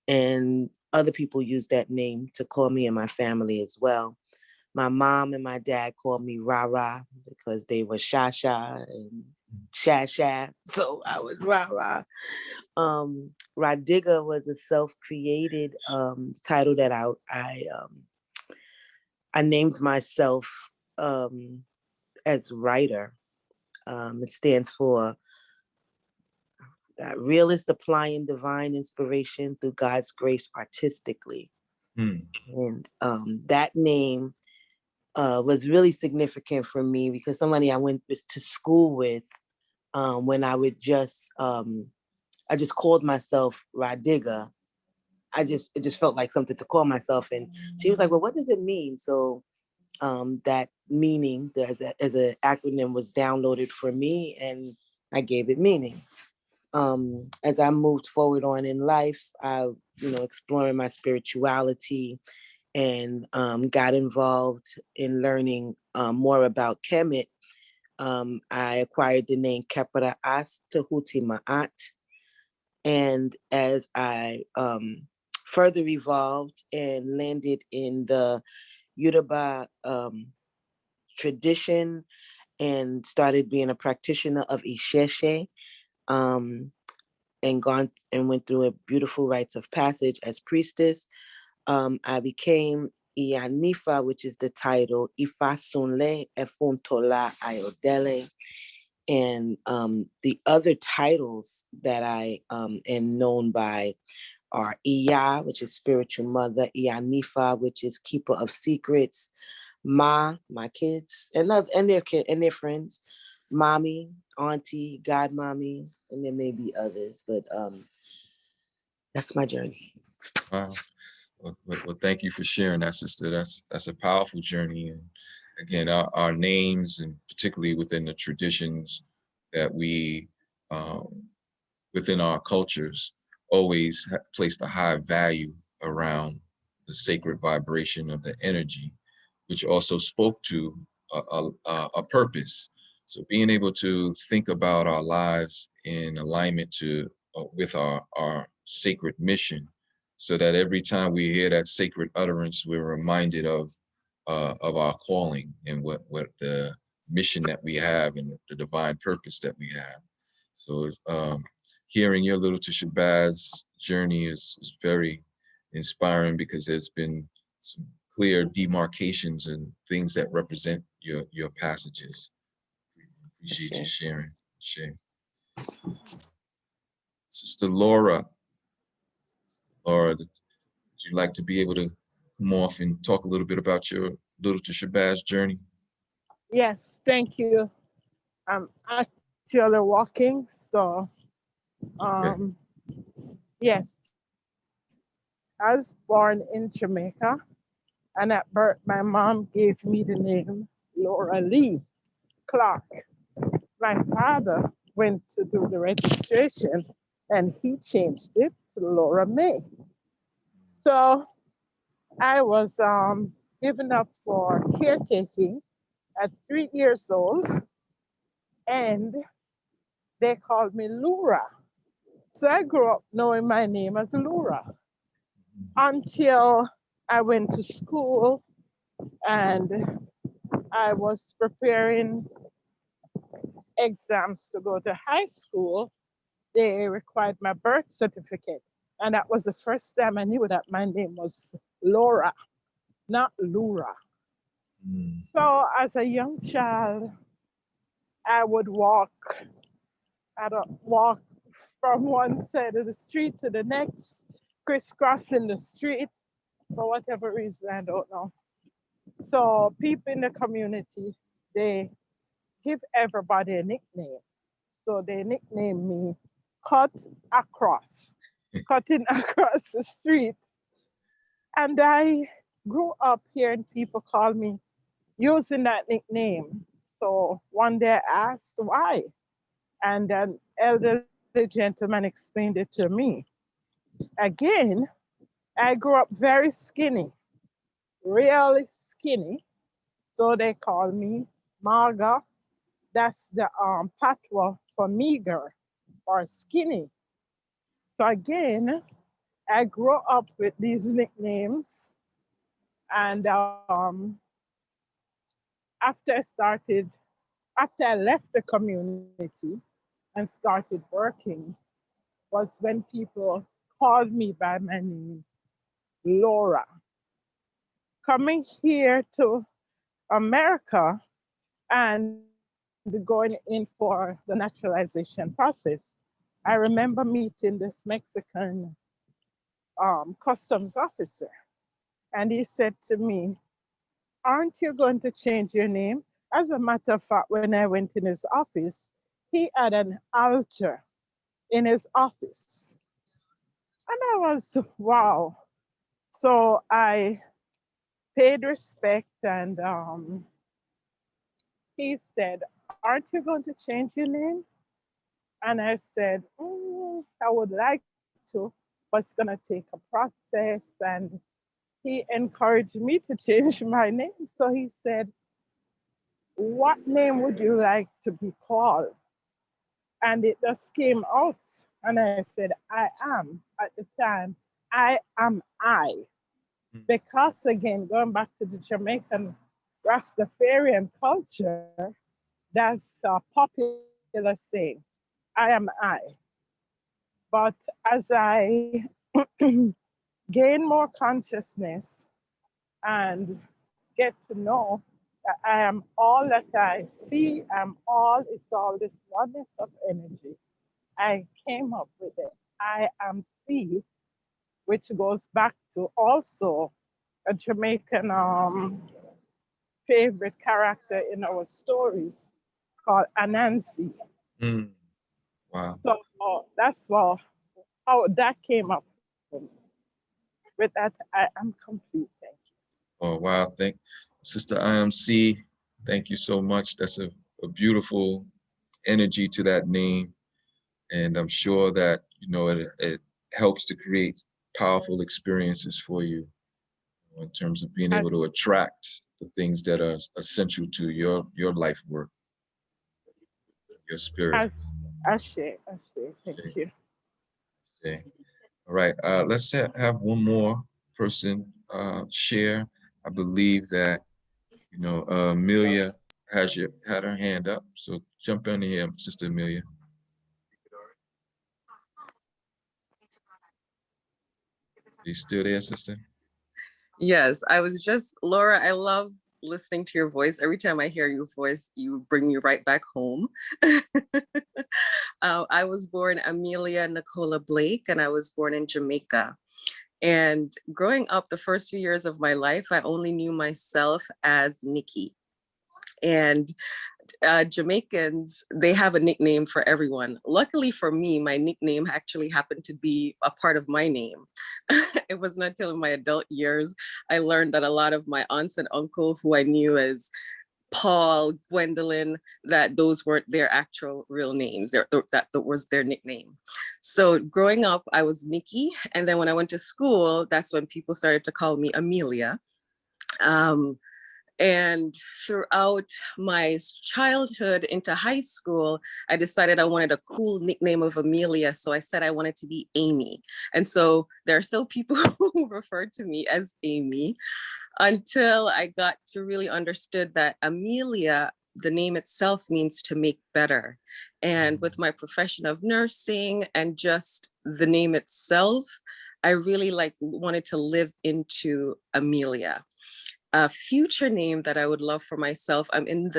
And other people used that name to call me and my family as well. My mom and my dad called me Rara because they were Sha and Sha. So I was Rara. Radiga was a self-created title that I named myself as writer. It stands for realist applying divine inspiration through God's grace artistically. And that name was really significant for me because somebody I went to school with, when I would I just called myself Radiga. It just felt like something to call myself. And she was like, well, what does it mean? So that meaning as an acronym was downloaded for me, and I gave it meaning. As I moved forward on in life, I, exploring my spirituality and got involved in learning more about Kemet. I acquired the name Kepara As Tahuti Ma'at. And as I further evolved and landed in the Yoruba tradition and started being a practitioner of Isheshe, and went through a beautiful rites of passage as priestess, I became Iyanifa, which is the title Ifasunle Efuntola Ayodele. And the other titles that I am known by are Iya, which is spiritual mother, Iyanifa, which is keeper of secrets, Ma, my kids, and their friends, Mommy, Auntie, Godmommy, and there may be others, but that's my journey. Wow. Well, thank you for sharing that, sister. That's a powerful journey. And again, our names, and particularly within the traditions that we, within our cultures, always placed a high value around the sacred vibration of the energy, which also spoke to a purpose. So being able to think about our lives in alignment with our sacred mission, so that every time we hear that sacred utterance, we're reminded of our calling and what the mission that we have and the divine purpose that we have. So hearing your Little to Shabazz journey is very inspiring, because there's been some clear demarcations and things that represent your passages. Appreciate you sharing. Sister Laura, would you like to be able to come off and talk a little bit about your Little to Shabazz journey? Yes, thank you. I'm actually walking, so Okay. um, yes, I was born in Jamaica, and at birth, my mom gave me the name Laura Lee Clark. My father went to do the registration, and he changed it to Laura May. So I was given up for caretaking at 3 years old, and they called me Lura. So I grew up knowing my name as Lura until I went to school and I was preparing exams to go to high school. They required my birth certificate. And that was the first time I knew that my name was Laura, not Lura. Mm. So as a young child, I would walk from one side of the street to the next, crisscrossing the street for whatever reason, I don't know. So people in the community, they give everybody a nickname. So they nicknamed me Cut Across, cutting across the street. And I grew up hearing people call me using that nickname. So one day I asked why, and an elderly gentleman explained it to me. Again, I grew up very skinny, really skinny. So they call me Marga. That's the patois for meager or skinny. So again, I grew up with these nicknames, and after I started, after I left the community and started working, was when people called me by my name, Laura. Coming here to America and going in for the naturalization process, I remember meeting this Mexican customs officer, and he said to me, "Aren't you going to change your name?" As a matter of fact, when I went in his office, he had an altar in his office. And I was, wow. So I paid respect, and he said, "Aren't you going to change your name?" And I said, "I would like to, but it's going to take a process." And he encouraged me to change my name. So he said, "What name would you like to be called?" And it just came out. And I said, "I am." At the time, I am I. Mm. Because again, going back to the Jamaican Rastafarian culture, that's a popular saying, "I am I." But as I gain more consciousness and get to know that I am all that I see, I'm all, it's all this oneness of energy. I came up with it. I am C, which goes back to also a Jamaican favorite character in our stories called Anansi. Mm. Wow. So that's how that came up for me. With that, I am complete. Thank you. Oh, wow. Thank Sister IMC. Thank you so much. That's a beautiful energy to that name. And I'm sure that, it helps to create powerful experiences for you in terms of being As, able to attract the things that are essential to your life work, your spirit. as, Ashe, thank Okay. you. Okay. All right. Let's have one more person share. I believe that Amelia had her hand up, so jump in here, Sister Amelia. You still there, sister? Yes, I was just, Laura, I love listening to your voice. Every time I hear your voice, you bring me right back home. I was born Amelia Nicola Blake, and I was born in Jamaica. And growing up, the first few years of my life, I only knew myself as Nikki. And Jamaicans, they have a nickname for everyone. Luckily for me, my nickname actually happened to be a part of my name. It was not until in my adult years I learned that a lot of my aunts and uncle who I knew as Paul, Gwendolyn, that those weren't their actual real names. That was their nickname. So growing up, I was Nikki. And then when I went to school, that's when people started to call me Amelia. And throughout my childhood into high school, I decided I wanted a cool nickname of Amelia. So I said I wanted to be Amy. And so there are still people who refer to me as Amy until I got to really understood that Amelia, the name itself, means to make better. And with my profession of nursing and just the name itself, I really wanted to live into Amelia. A future name that I would love for myself, I'm in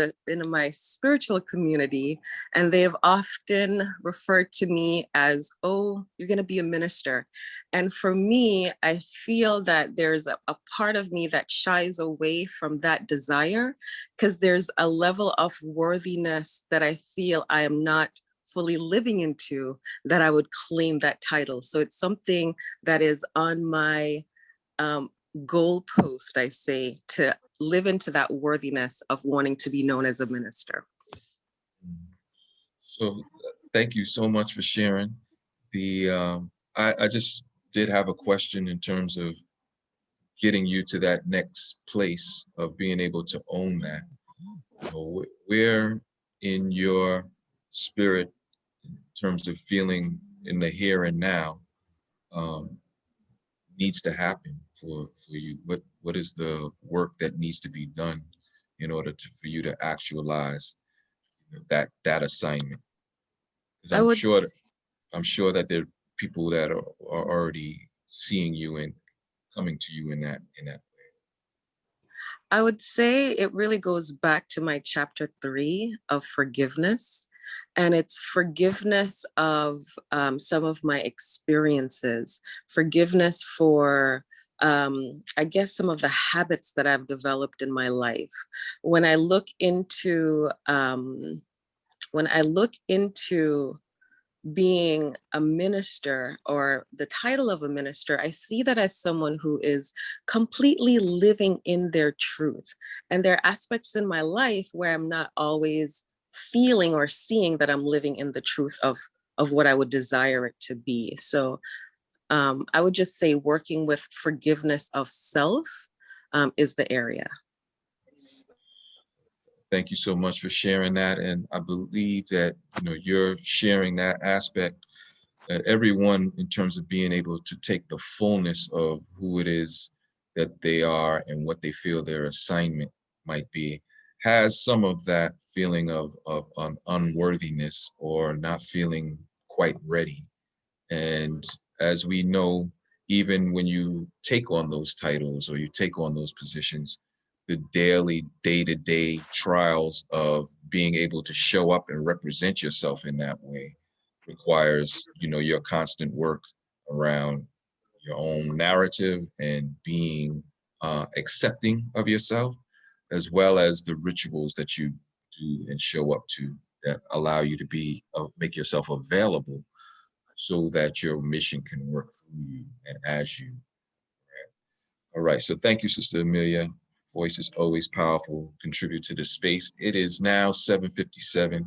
my spiritual community, and they've often referred to me as, oh, you're going to be a minister. And for me, I feel that there's a part of me that shies away from that desire, because there's a level of worthiness that I feel I am not fully living into, that I would claim that title. So it's something that is on my goalpost, I say, to live into that worthiness of wanting to be known as a minister. So thank you so much for sharing. I just did have a question in terms of getting you to that next place of being able to own that. So where in your spirit, in terms of feeling in the here and now, needs to happen for you? What is the work that needs to be done in order for you to actualize that assignment? Because I'm sure that there are people that are already seeing you and coming to you in that way. I would say it really goes back to my chapter 3 of forgiveness. And it's forgiveness of some of my experiences, forgiveness for, I guess, some of the habits that I've developed in my life. When I look into being a minister, or the title of a minister, I see that as someone who is completely living in their truth. And there are aspects in my life where I'm not always feeling or seeing that I'm living in the truth of what I would desire it to be. So I would just say working with forgiveness of self is the area. Thank you so much for sharing that. And I believe that, you're sharing that aspect that everyone, in terms of being able to take the fullness of who it is that they are and what they feel their assignment might be, has some of that feeling of unworthiness or not feeling quite ready. And as we know, even when you take on those titles or you take on those positions, the daily, day-to-day trials of being able to show up and represent yourself in that way requires, your constant work around your own narrative and being accepting of yourself, as well as the rituals that you do and show up to that allow you to make yourself available so that your mission can work through you and as you. All right, so thank you, Sister Amelia. Voice is always powerful. Contribute to the space. It is now 7:57.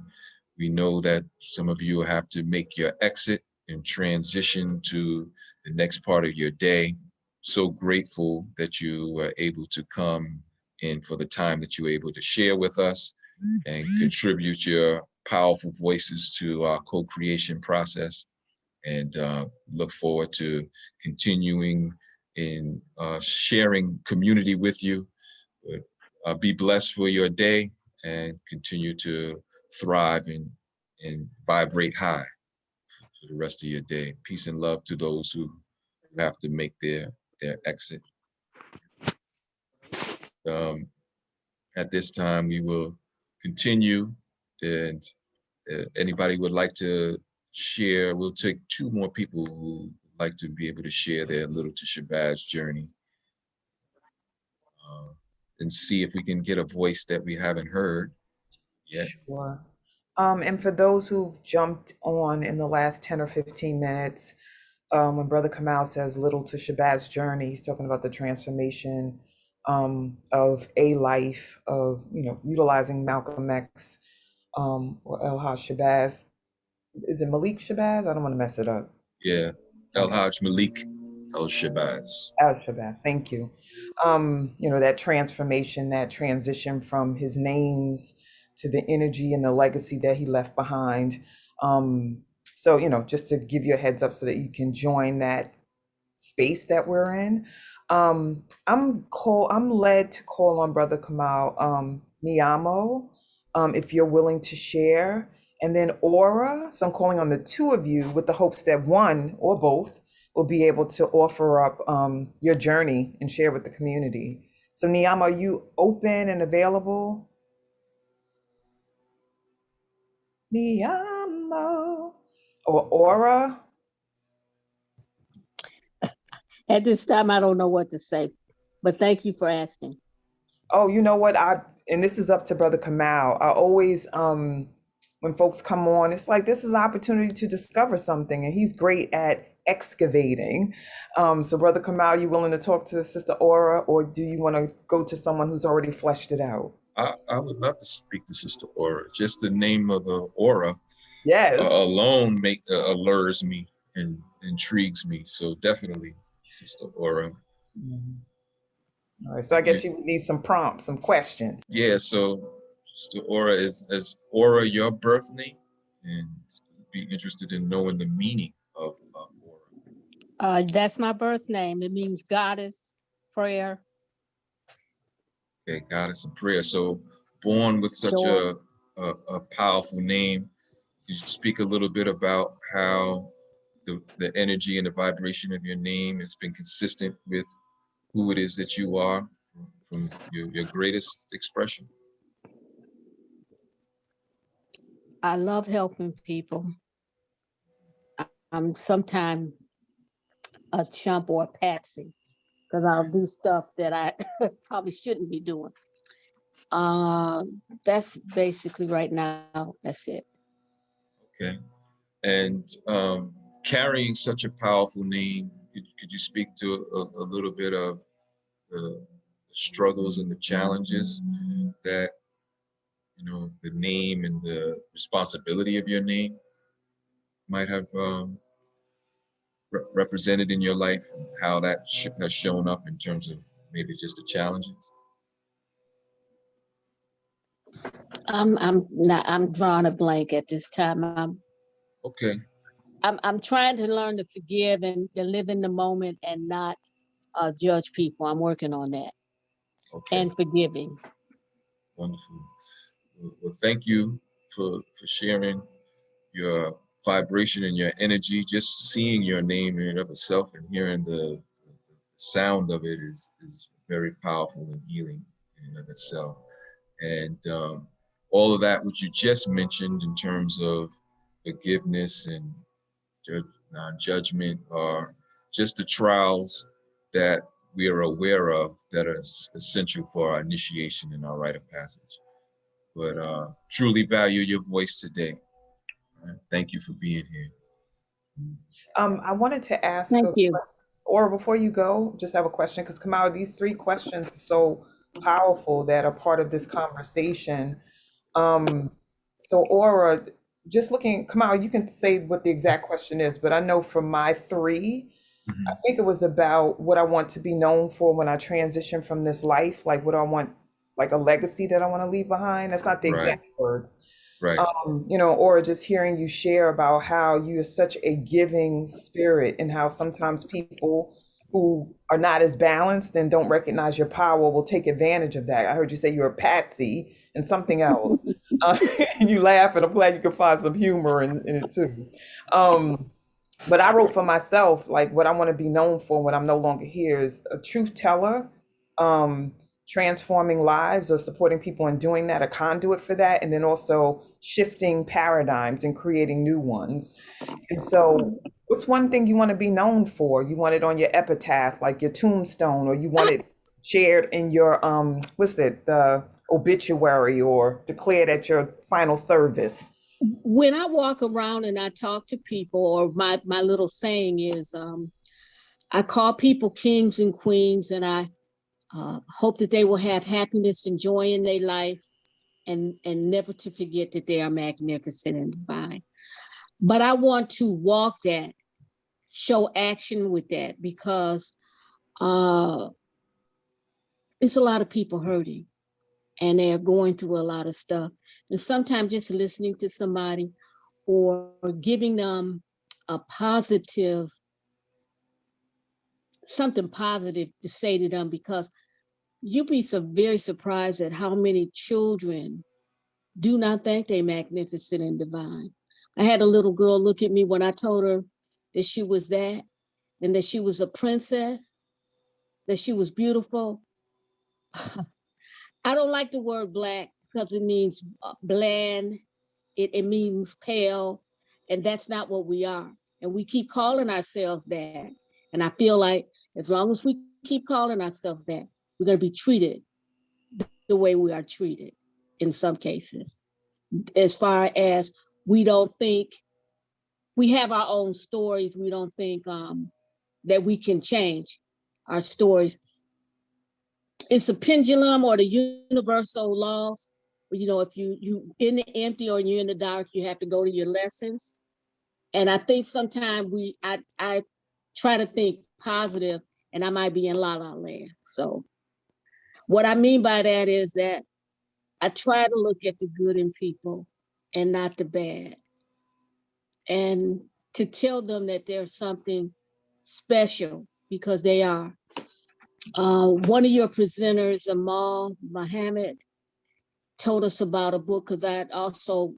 We know that some of you have to make your exit and transition to the next part of your day. So grateful that you were able to come in for the time that you were able to share with us and contribute your powerful voices to our co-creation process. And look forward to continuing in sharing community with you. Be blessed for your day and continue to thrive and vibrate high for the rest of your day. Peace and love to those who have to make their exit. At this time, we will continue, and anybody would like to share, we'll take 2 more people who like to be able to share their Little to Shabazz journey. and see if we can get a voice that we haven't heard yet. Sure. And for those who've jumped on in the last 10 or 15 minutes, when Brother Kamau says little to Shabazz journey, he's talking about the transformation of a life of, utilizing Malcolm X or El Haj Shabazz. Is it Malik Shabazz? I don't want to mess it up. Yeah, El Haj Malik El Shabazz. El Shabazz, thank you. That transformation, that transition from his names to the energy and the legacy that he left behind. So, just to give you a heads up so that you can join that space that we're in. I'm led to call on Brother Kamau Miyamo, if you're willing to share, and then Aura. So I'm calling on the two of you with the hopes that one or both will be able to offer up your journey and share with the community. So Niyama, are you open and available? Niyama or Aura? At this time, I don't know what to say, but thank you for asking. Oh, you know what? And this is up to Brother Kamau. I always, when folks come on, it's like this is an opportunity to discover something, and he's great at excavating. So Brother Kamau, you willing to talk to Sister Aura, or do you want to go to someone who's already fleshed it out? I would love to speak to Sister Aura. Just the name of the Aura Yes. alone allures me and intrigues me. So definitely, Sister Aura. All right, so I guess you would need some prompts, some questions. Yeah, so Sister Aura is Aura your birth name? And be interested in knowing the meaning of Aura. That's my birth name. It means goddess, prayer. Okay, goddess and prayer. So born with such Sure. a powerful name. Could you speak a little bit about how the energy and the vibration of your name has been consistent with who it is that you are from your greatest expression? I love helping people. I'm sometimes a chump or a patsy because I'll do stuff that I probably shouldn't be doing. That's basically right now, that's it. Okay. And carrying such a powerful name, could you speak to a little bit of the struggles and the challenges that, the name and the responsibility of your name might have represented in your life, and how that has shown up in terms of maybe just the challenges? I'm drawing a blank at this time. Okay. I'm trying to learn to forgive and to live in the moment and not judge people. I'm working on that. Okay. And forgiving. Wonderful. Well, thank you for sharing your vibration and your energy. Just seeing your name in and of itself and hearing the sound of it is very powerful and healing in and of itself. And all of that which you just mentioned in terms of forgiveness and non-judgment are just the trials that we are aware of that are essential for our initiation and our rite of passage. But truly value your voice today. Thank you for being here. I wanted to ask, Thank you. or before you go, just have a question, because Kamau, these three questions are so powerful that are part of this conversation. So Aura, just looking, Kamau, you can say what the exact question is, but I know for my three, I think it was about what I want to be known for when I transition from this life, like what I want, like a legacy that I want to leave behind. That's not the exact words. Right. Or just hearing you share about how you are such a giving spirit and how sometimes people who are not as balanced and don't recognize your power will take advantage of that. I heard you say you're a patsy and something else. And you laugh, and I'm glad you can find some humor in it too. But I wrote for myself, like what I want to be known for when I'm no longer here is a truth teller, transforming lives or supporting people in doing that, a conduit for that, and then also shifting paradigms and creating new ones. And so what's one thing you want to be known for? You want it on your epitaph, like your tombstone, or you want it shared in your what's it, the obituary or declared at your final service? When I walk around and I talk to people, or my little saying is, I call people kings and queens, and I hope that they will have happiness and joy in their life, and never to forget that they are magnificent and divine. But I want to walk that, show action with that, because it's a lot of people hurting and they're going through a lot of stuff. And sometimes just listening to somebody or giving them a positive, something positive to say to them, because you'd be so very surprised at how many children do not think they're magnificent and divine. I had a little girl look at me when I told her that she was that, and that she was a princess, that she was beautiful. I don't like the word black because it means bland, it means pale, and that's not what we are. And we keep calling ourselves that. And I feel like as long as we keep calling ourselves that, we're going to be treated the way we are treated in some cases. As far as we don't think, we have our own stories, we don't think that we can change our stories. It's a pendulum or the universal laws. You know, if you in the empty or you're in the dark, you have to go to your lessons. And I think sometimes I try to think positive, and I might be in la la land. So what I mean by that is that I try to look at the good in people and not the bad, and to tell them that there's something special, because they are. One of your presenters, Amal Muhammad, told us about a book, because I also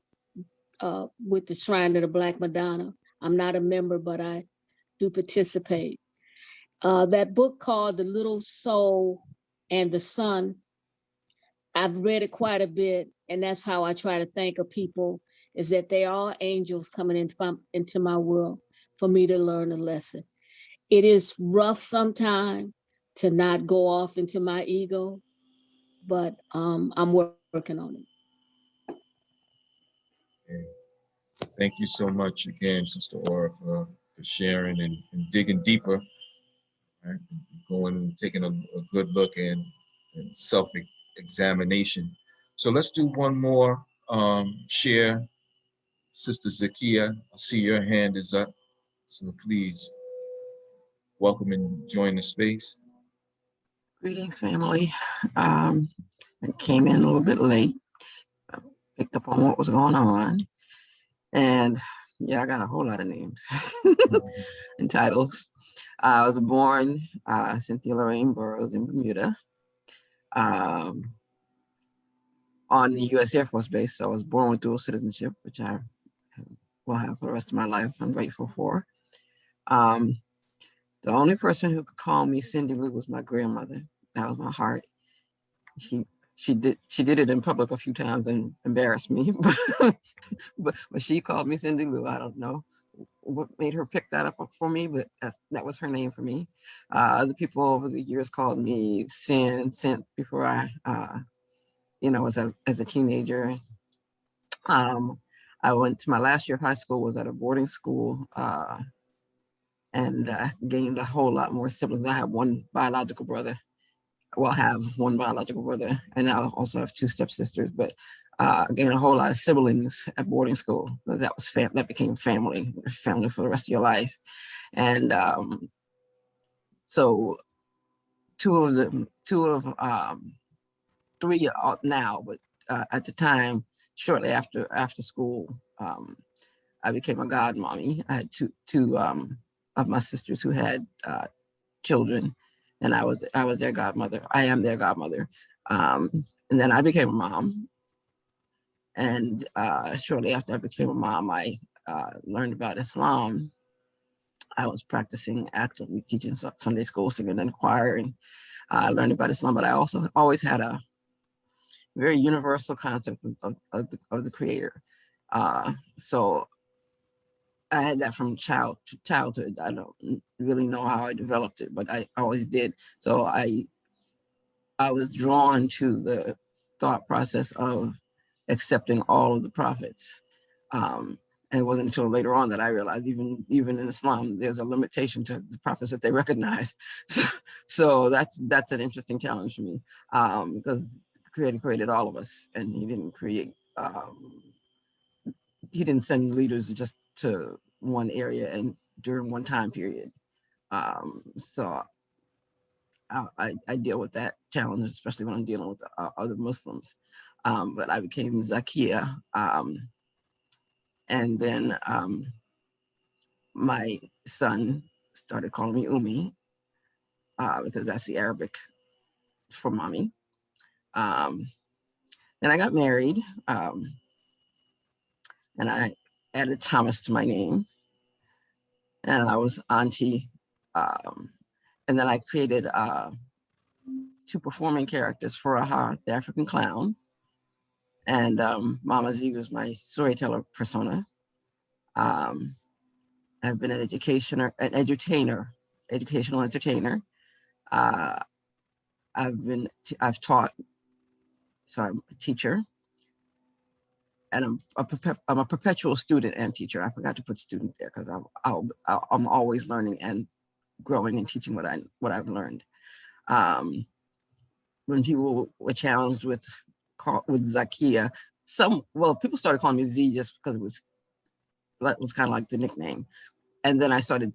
with the Shrine of the Black Madonna. I'm not a member, but I do participate. That book called The Little Soul and the Sun, I've read it quite a bit, and that's how I try to think of people, is that they are angels coming into my world for me to learn a lesson. It is rough sometimes to not go off into my ego, but I'm working on it. Thank you so much again, Sister Aura, for sharing and digging deeper, right? Going and taking a good look and self-examination. So let's do one more share. Sister Zakia, I see your hand is up. So please welcome and join the space. Greetings, family. I came in a little bit late, picked up on what was going on, and yeah, I got a whole lot of names and titles. I was born Cynthia Lorraine Burroughs in Bermuda, on the U.S. Air Force Base. So I was born with dual citizenship, which I will have for the rest of my life. I'm grateful for. The only person who could call me Cindy Lou was my grandmother. That was my heart. She did it in public a few times and embarrassed me, but she called me Cindy Lou. I don't know what made her pick that up for me, but that was her name for me. Other people over the years called me Cint before I, as a teenager. I went to my last year of high school, was at a boarding school, and gained a whole lot more siblings. I have one biological brother. Well, I have one biological brother, and I also have two stepsisters, but gained a whole lot of siblings at boarding school. That was that became family for the rest of your life. And so three now, but at the time, shortly after school, I became a godmommy. I had two of my sisters who had children, and I was their godmother. I am their godmother. And then I became a mom. And shortly after I became a mom, I learned about Islam. I was practicing actively teaching Sunday school, singing in the choir, and I learned about Islam. But I also always had a very universal concept of the Creator. So I had that from childhood. I don't really know how I developed it, but I always did. So I I was drawn to the thought process of accepting all of the prophets. And it wasn't until later on that I realized even in Islam, there's a limitation to the prophets that they recognize. So that's an interesting challenge for me, because Creator created all of us, and he didn't create, he didn't send leaders just to one area and during one time period. So I deal with that challenge, especially when I'm dealing with other Muslims. But I became Zakia, and then my son started calling me Umi, because that's the Arabic for mommy. And I got married, and I added Thomas to my name, and I was Auntie. And then I created 2 performing characters for Aha, the African clown, and Mama Z was my storyteller persona. I've been an educational entertainer. I've taught, so I'm a teacher, and I'm a perpetual student and teacher. I forgot to put student there because I'm always learning and growing and teaching what I've learned. When people were challenged with Zakia, people started calling me Z just because it was kind of like the nickname. And then I started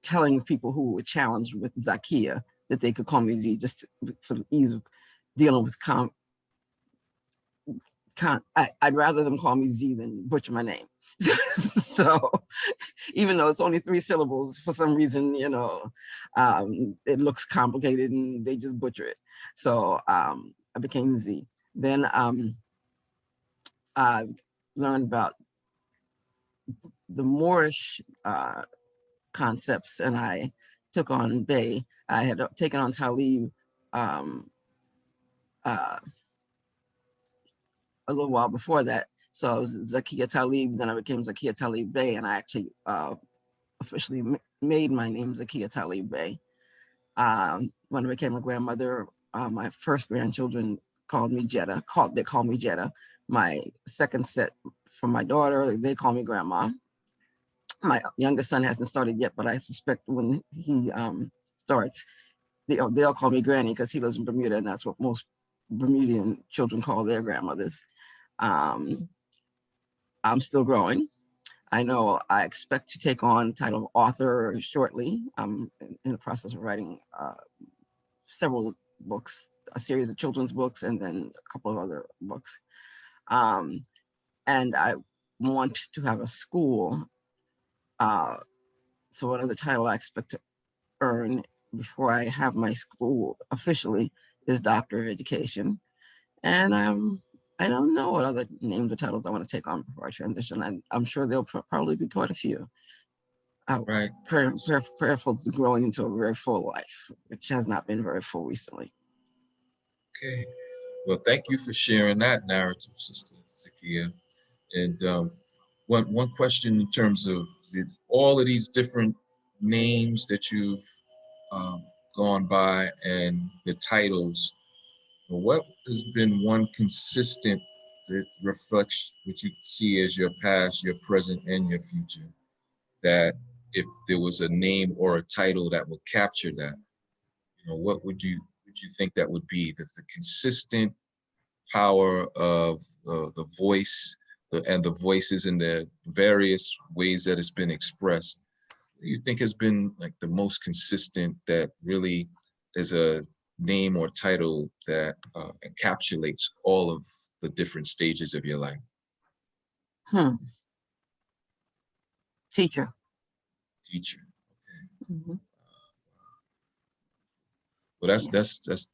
telling people who were challenged with Zakia that they could call me Z just for the ease of dealing with I'd rather them call me Z than butcher my name. So even though it's only 3 syllables, for some reason, it looks complicated and they just butcher it. So I became Z. Then I learned about the Moorish concepts, and I took on Bey. I had taken on Talib a little while before that. So I was Zakia Talib, then I became Zakia Talib Bey, and I actually officially made my name Zakia Talib Bey. When I became a grandmother, my first grandchildren called me Jetta. They call me Jetta. My second set from my daughter, they call me Grandma. My youngest son hasn't started yet, but I suspect when he starts, they'll call me Granny because he lives in Bermuda, and that's what most Bermudian children call their grandmothers. I'm still growing. I know I expect to take on the title of author shortly. I'm in the process of writing several books, a series of children's books, and then a couple of other books. And I want to have a school. So one of the title I expect to earn before I have my school officially is Doctor of Education. And I don't know what other names or titles I want to take on before I transition. I'm sure there'll probably be quite a few. Right. Prayerful to growing into a very full life, which has not been very full recently. Okay. Well, thank you for sharing that narrative, Sister Zakia. And one question in terms of all of these different names that you've gone by and the titles, what has been one consistent that reflects what you see as your past, your present, and your future? That if there was a name or a title that would capture that, what would you think that would be? That the consistent power of the voice and the voices in the various ways that it's been expressed, what do you think has been like the most consistent that really is a name or title that encapsulates all of the different stages of your life? Teacher. Teacher. Okay. Mm-hmm. Well,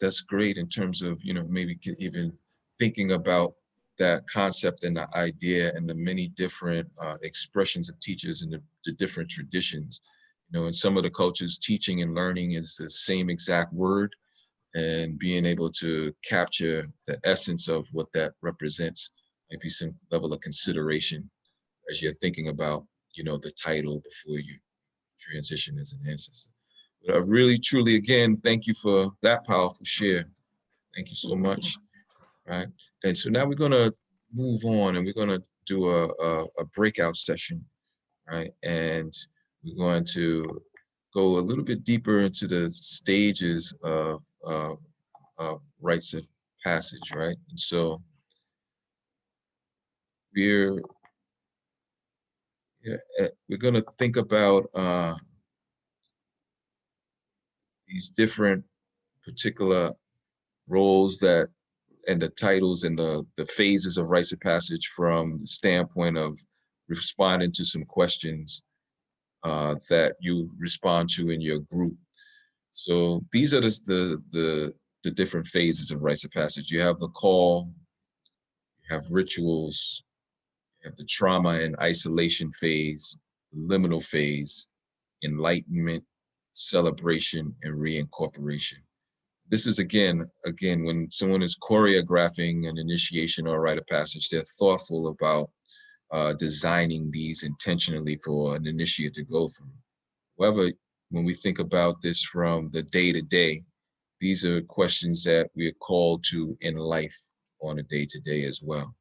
that's great in terms of, maybe even thinking about that concept and the idea and the many different expressions of teachers and the different traditions. In some of the cultures, teaching and learning is the same exact word, and being able to capture the essence of what that represents might be some level of consideration as you're thinking about, the title before you transition as an ancestor. But I really, truly, again, thank you for that powerful share. Thank you so much. Right. And so now we're going to move on and we're going to do a breakout session. Right. And we're going to go a little bit deeper into the stages of rites of passage. Right. And so we're going to think about these different particular roles that and the titles and the phases of rites of passage from the standpoint of responding to some questions that you respond to in your group. So these are the different phases of rites of passage. You have the call, you have rituals, you have the trauma and isolation phase, the liminal phase, enlightenment, celebration, and reincorporation. This is again, when someone is choreographing an initiation or a rite of passage, they're thoughtful about designing these intentionally for an initiate to go through. However, when we think about this from the day-to-day, these are questions that we are called to in life on a day-to-day as well.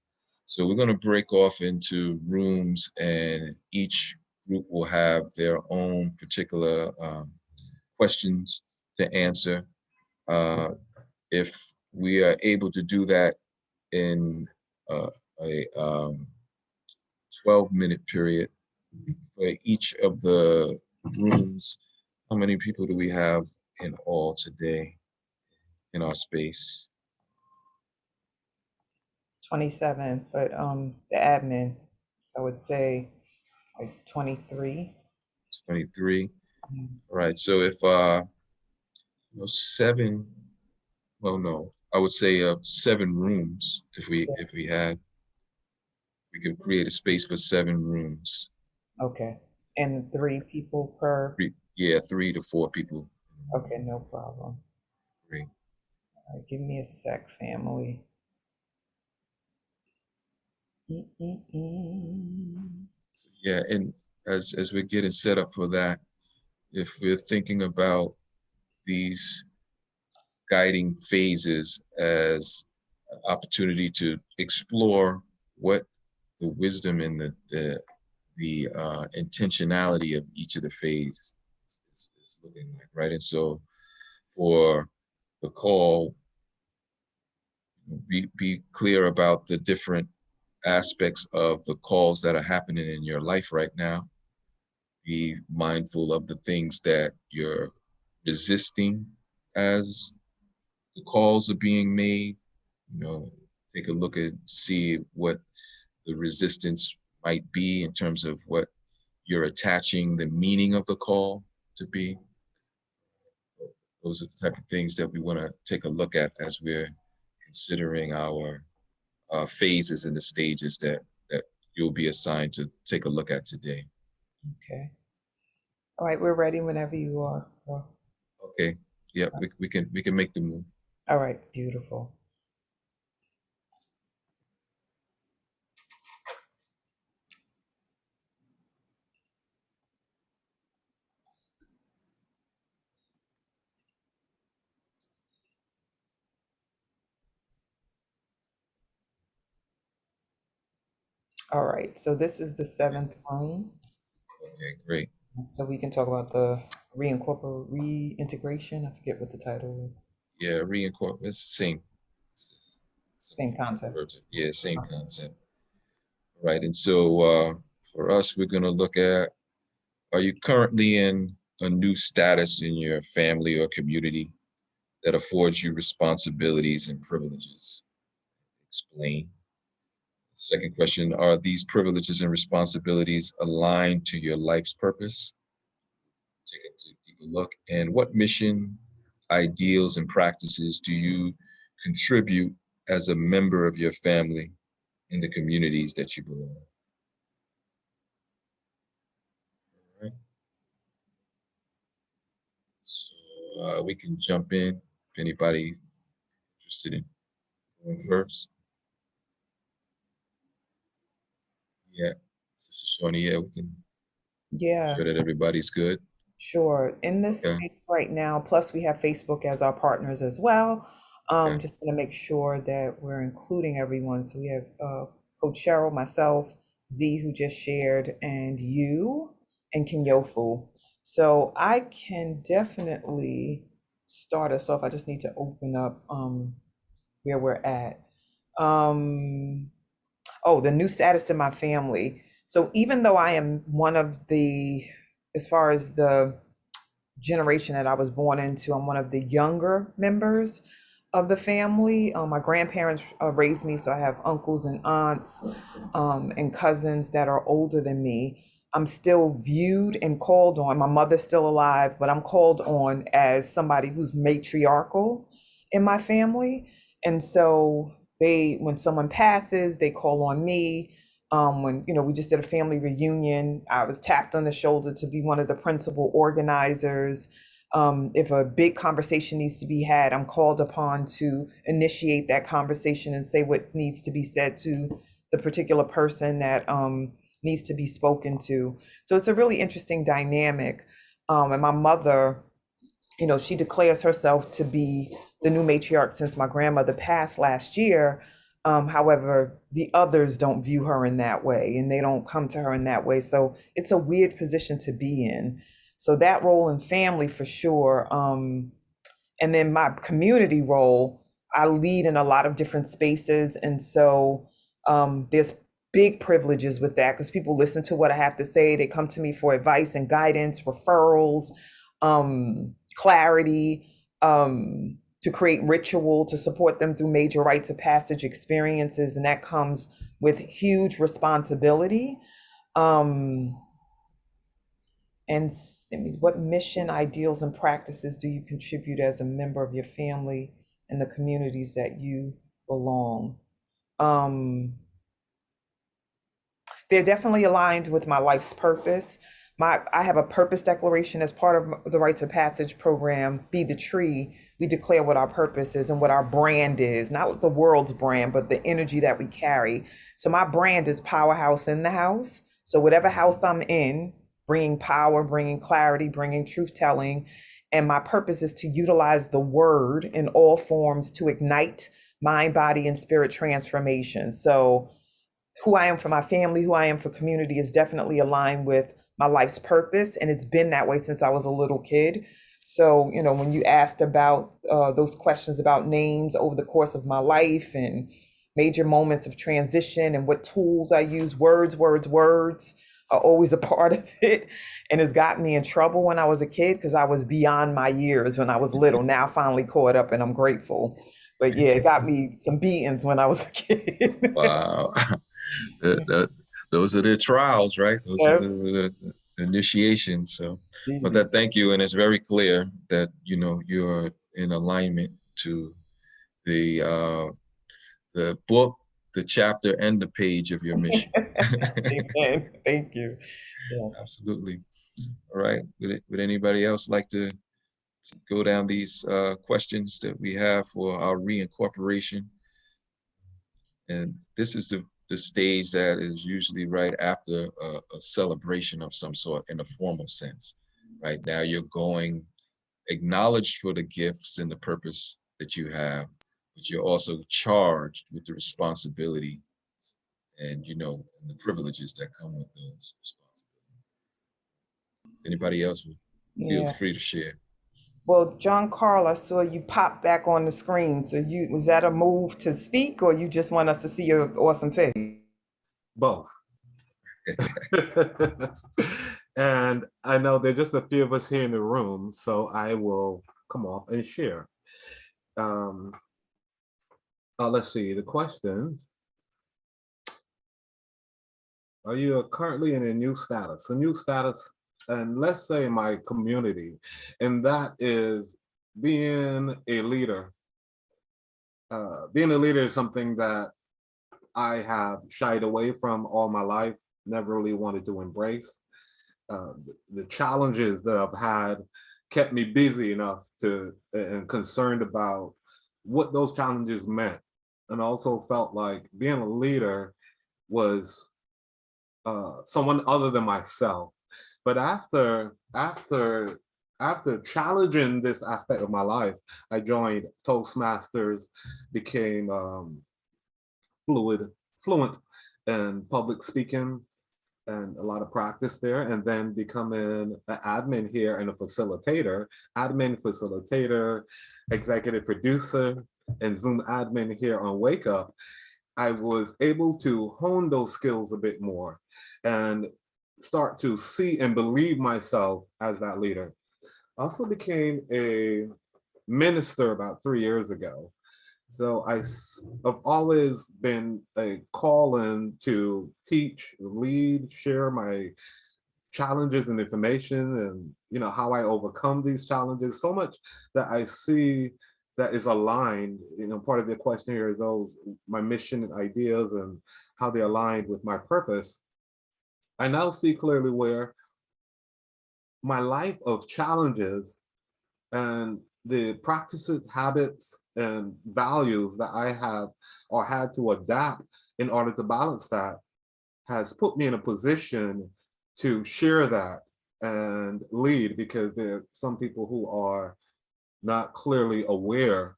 So we're going to break off into rooms, and each group will have their own particular questions to answer. If we are able to do that in a 12-minute period for each of the rooms, how many people do we have in all today in our space? 27, but the admin, so I would say like 23. 23. Mhm. All right. So if 7, well, no, I would say 7 rooms. If we had, we could create a space for 7 rooms. Okay, and 3 people per. 3 to 4 people. Okay, no problem. Great. All right, give me a sec, family. Yeah, and as we're getting set up for that, if we're thinking about these guiding phases as an opportunity to explore what the wisdom and the intentionality of each of the phases is looking like, right? And so for the call, be clear about the different aspects of the calls that are happening in your life right now. Be mindful of the things that you're resisting as the calls are being made. Take a look and see what the resistance might be in terms of what you're attaching the meaning of the call to be. Those are the type of things that we want to take a look at as we're considering our phases and the stages that you'll be assigned to take a look at today. Okay. All right, we're ready whenever you are. Okay. Yeah, we can make the move. All right, beautiful. All right, so this is the 7th room. Okay, great. So we can talk about the reintegration. I forget what the title is. Yeah, reincorporate. It's the Same concept. Yeah, same concept. Right, and so for us, we're going to look at, are you currently in a new status in your family or community that affords you responsibilities and privileges? Explain. Second question, are these privileges and responsibilities aligned to your life's purpose? Take a deeper look. And what mission, ideals, and practices do you contribute as a member of your family in the communities that you belong? All right. So we can jump in if anybody interested in going first. Yeah, Sister Shawnee, yeah, we can Yeah, sure that everybody's good. sure. In this Okay. space right now, plus we have Facebook as our partners as well. Okay. Just want to make sure that we're including everyone. So we have Coach Cheryl, myself, Z, who just shared, and you, and Kenyofu. So I can definitely start us off. I just need to open up where we're at. Oh, the new status in my family. So even though I am one of the, as far as the generation that I was born into, I'm one of the younger members of the family. My grandparents raised me, so I have uncles and aunts and cousins that are older than me. I'm still viewed and called on. My mother's still alive, but I'm called on as somebody who's matriarchal in my family. And so when someone passes, they call on me. When we just did a family reunion, I was tapped on the shoulder to be one of the principal organizers. If a big conversation needs to be had, I'm called upon to initiate that conversation and say what needs to be said to the particular person that needs to be spoken to. So it's a really interesting dynamic. And my mother, she declares herself to be the new matriarch since my grandmother passed last year. However, the others don't view her in that way, and they don't come to her in that way. So it's a weird position to be in. So that role in family for sure. And then my community role, I lead in a lot of different spaces. And so there's big privileges with that because people listen to what I have to say. They come to me for advice and guidance, referrals, clarity, to create ritual, to support them through major rites of passage experiences. And that comes with huge responsibility. And what mission, ideals, and practices do you contribute as a member of your family and the communities that you belong? They're definitely aligned with my life's purpose. I have a purpose declaration as part of the Rites of Passage program, Be the Tree. We declare what our purpose is and what our brand is, not the world's brand, but the energy that we carry. So my brand is Powerhouse in the House. So whatever house I'm in, bringing power, bringing clarity, bringing truth telling. And my purpose is to utilize the word in all forms to ignite mind, body, and spirit transformation. So who I am for my family, who I am for community is definitely aligned with my life's purpose. And it's been that way since I was a little kid. So, when you asked about those questions about names over the course of my life and major moments of transition and what tools I use, words are always a part of it. And it's got me in trouble when I was a kid because I was beyond my years when I was little. Now finally caught up and I'm grateful. But yeah, it got me some beatings when I was a kid. Wow. Those are the trials, right? Those are the initiations. So, but thank you. And it's very clear that, you're in alignment to the book, the chapter, and the page of your mission. Amen. Thank you. Yeah. Absolutely. All right. Would anybody else like to go down these questions that we have for our reincorporation? And this is the stage that is usually right after a celebration of some sort in a formal sense. Right now you're going acknowledged for the gifts and the purpose that you have, but you're also charged with the responsibility and, and the privileges that come with those responsibilities. Anybody else feel Yeah. free to share. Well, John Carl, I saw you pop back on the screen. So was that a move to speak or you just want us to see your awesome face? Both. And I know there's just a few of us here in the room, so I will come off and share. Let's see, the questions. Are you currently in a new status? A new status, and let's say my community, and that is being a leader. Being a leader is something that I have shied away from all my life, never really wanted to embrace. The challenges that I've had kept me busy enough and concerned about what those challenges meant. And also felt like being a leader was someone other than myself. But after after challenging this aspect of my life, I joined Toastmasters, became fluent in public speaking and a lot of practice there, and then becoming an admin here and a facilitator, executive producer, and Zoom admin here on Wake Up. I was able to hone those skills a bit more and start to see and believe myself as that leader. I also became a minister about 3 years ago. So I've always been a calling to teach, lead, share my challenges and information, and how I overcome these challenges. So much that I see that is aligned. Part of the question here is my mission and ideas and how they aligned with my purpose. I now see clearly where my life of challenges and the practices, habits, and values that I have or had to adapt in order to balance that has put me in a position to share that and lead, because there are some people who are not clearly aware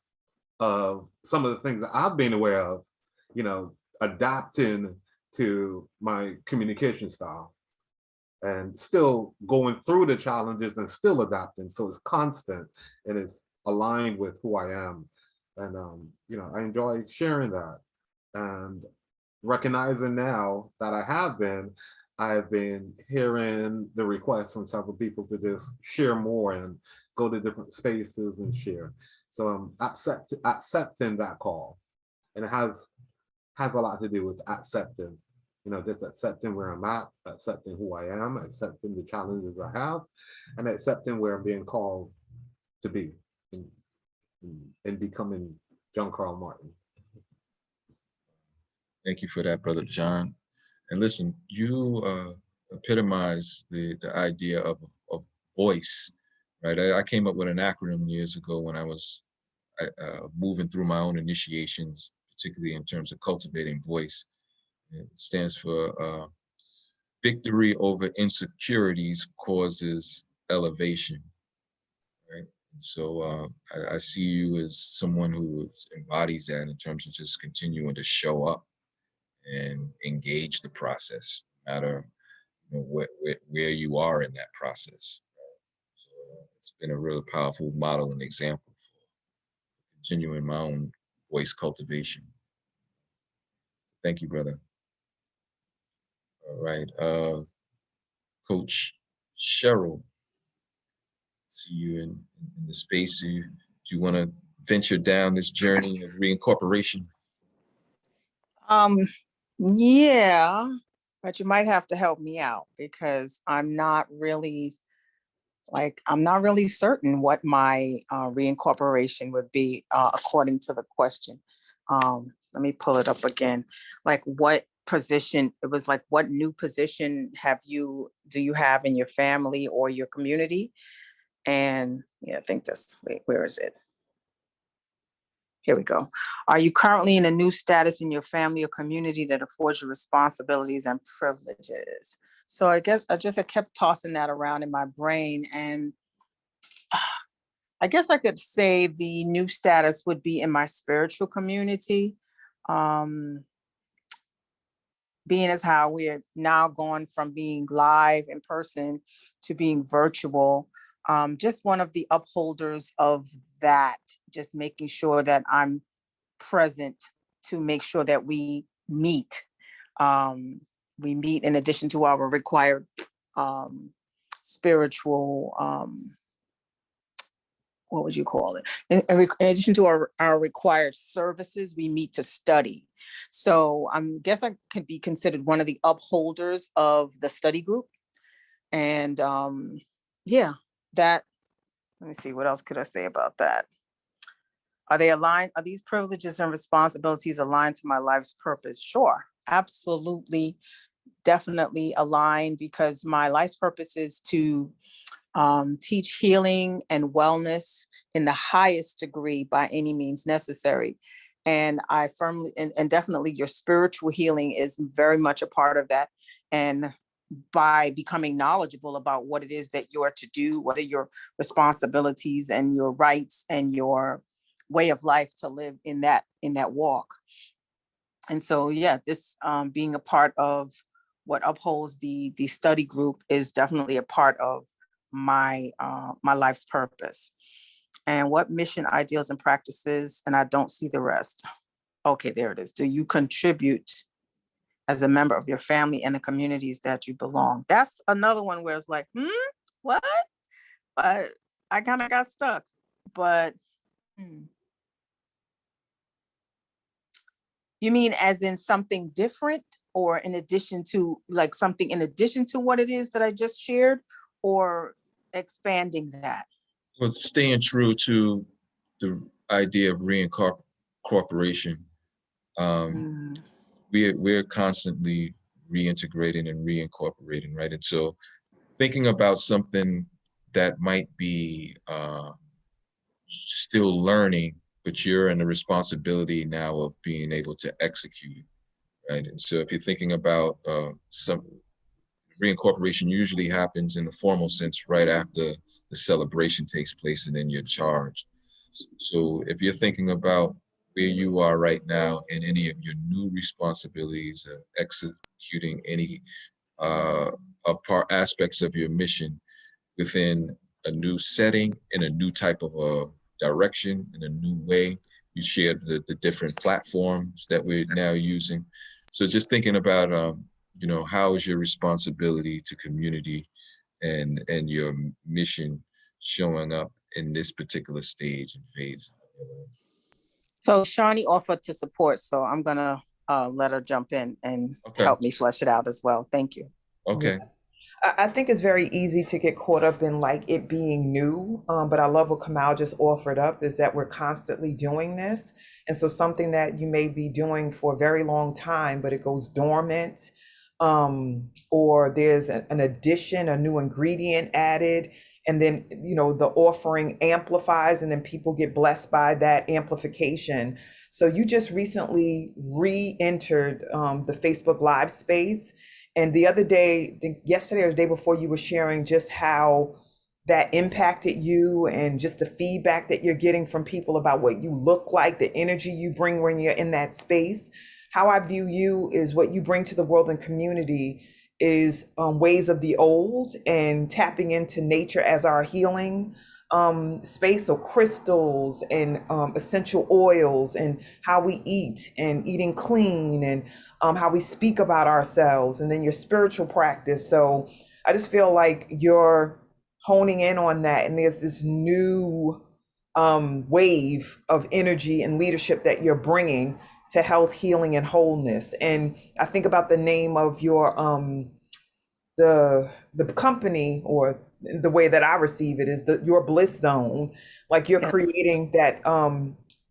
of some of the things that I've been aware of, adapting to my communication style and still going through the challenges and still adapting. So it's constant and it's aligned with who I am. And, I enjoy sharing that and recognizing now that I've been hearing the requests from several people to just share more and go to different spaces and share. So I'm accepting that call, and it has a lot to do with accepting, just accepting where I'm at, accepting who I am, accepting the challenges I have, and accepting where I'm being called to be and becoming John Carl Martin. Thank you for that, Brother John. And listen, you epitomize the idea of voice, right? I came up with an acronym years ago when I was moving through my own initiations, particularly in terms of cultivating voice. It stands for victory over insecurities causes elevation, right? And so I see you as someone who embodies that in terms of just continuing to show up and engage the process, no matter where you are in that process. So it's been a really powerful model and example for continuing my own voice cultivation. Thank you, brother. All right, Coach Cheryl, see you in the space. Do you want to venture down this journey of reincorporation? Yeah, but you might have to help me out, because I'm not really certain what my reincorporation would be according to the question. Let me pull it up again. Like, what position? It was like, what new position do you have in your family or your community? And yeah, I think where is it? Here we go. Are you currently in a new status in your family or community that affords you responsibilities and privileges? So I guess I kept tossing that around in my brain, and I guess I could say the new status would be in my spiritual community. Being as how we are now going from being live in person to being virtual. Just one of the upholders of that, just making sure that I'm present to make sure that we meet. We meet in addition to our required spiritual, what would you call it? In addition to our required services, we meet to study. So I guess I could be considered one of the upholders of the study group. And yeah, let me see, what else could I say about that? Are they aligned? Are these privileges and responsibilities aligned to my life's purpose? Sure, absolutely, definitely aligned, because my life's purpose is to teach healing and wellness in the highest degree by any means necessary. And I firmly, and definitely your spiritual healing is very much a part of that. And by becoming knowledgeable about what it is that you are to do, what are your responsibilities and your rights and your way of life to live in that walk. And so, yeah, this being a part of what upholds the study group is definitely a part of my my life's purpose. And what mission, ideals, and practices, and I don't see the rest. Okay, there it is. Do you contribute as a member of your family and the communities that you belong? That's another one where it's like, what? But I kind of got stuck. But you mean as in something different, or in addition to, like something in addition to what it is that I just shared, or expanding that? Well, staying true to the idea of reincorporation. We're constantly reintegrating and reincorporating, right? And so thinking about something that might be still learning, but you're in the responsibility now of being able to execute it, right? And so if you're thinking about some reincorporation usually happens in the formal sense right after the celebration takes place and then you're charged. So if you're thinking about where you are right now and any of your new responsibilities of executing any aspects of your mission within a new setting, in a new type of a direction, in a new way, you shared the different platforms that we're now using. So just thinking about you know, how is your responsibility to community and your mission showing up in this particular stage and phase? So Shawnee offered to support, so I'm gonna let her jump in and help me flesh it out as well. Thank you. Okay. I think it's very easy to get caught up in like it being new, but I love what Kamau just offered up is that we're constantly doing this. And so something that you may be doing for a very long time, but it goes dormant, or there's an addition, a new ingredient added, and then, you know, the offering amplifies and then people get blessed by that amplification. So you just recently re-entered the Facebook Live space. And the other day, yesterday or the day before, you were sharing just how that impacted you and just the feedback that you're getting from people about what you look like, the energy you bring when you're in that space. How I view you is what you bring to the world and community is ways of the old and tapping into nature as our healing space. So crystals and essential oils and how we eat and eating clean and how we speak about ourselves, and then your spiritual practice. So I just feel like you're honing in on that, and there's this new wave of energy and leadership that you're bringing to health, healing, and wholeness. And I think about the name of your the company, or the way that I receive it is your bliss zone. Like you're creating that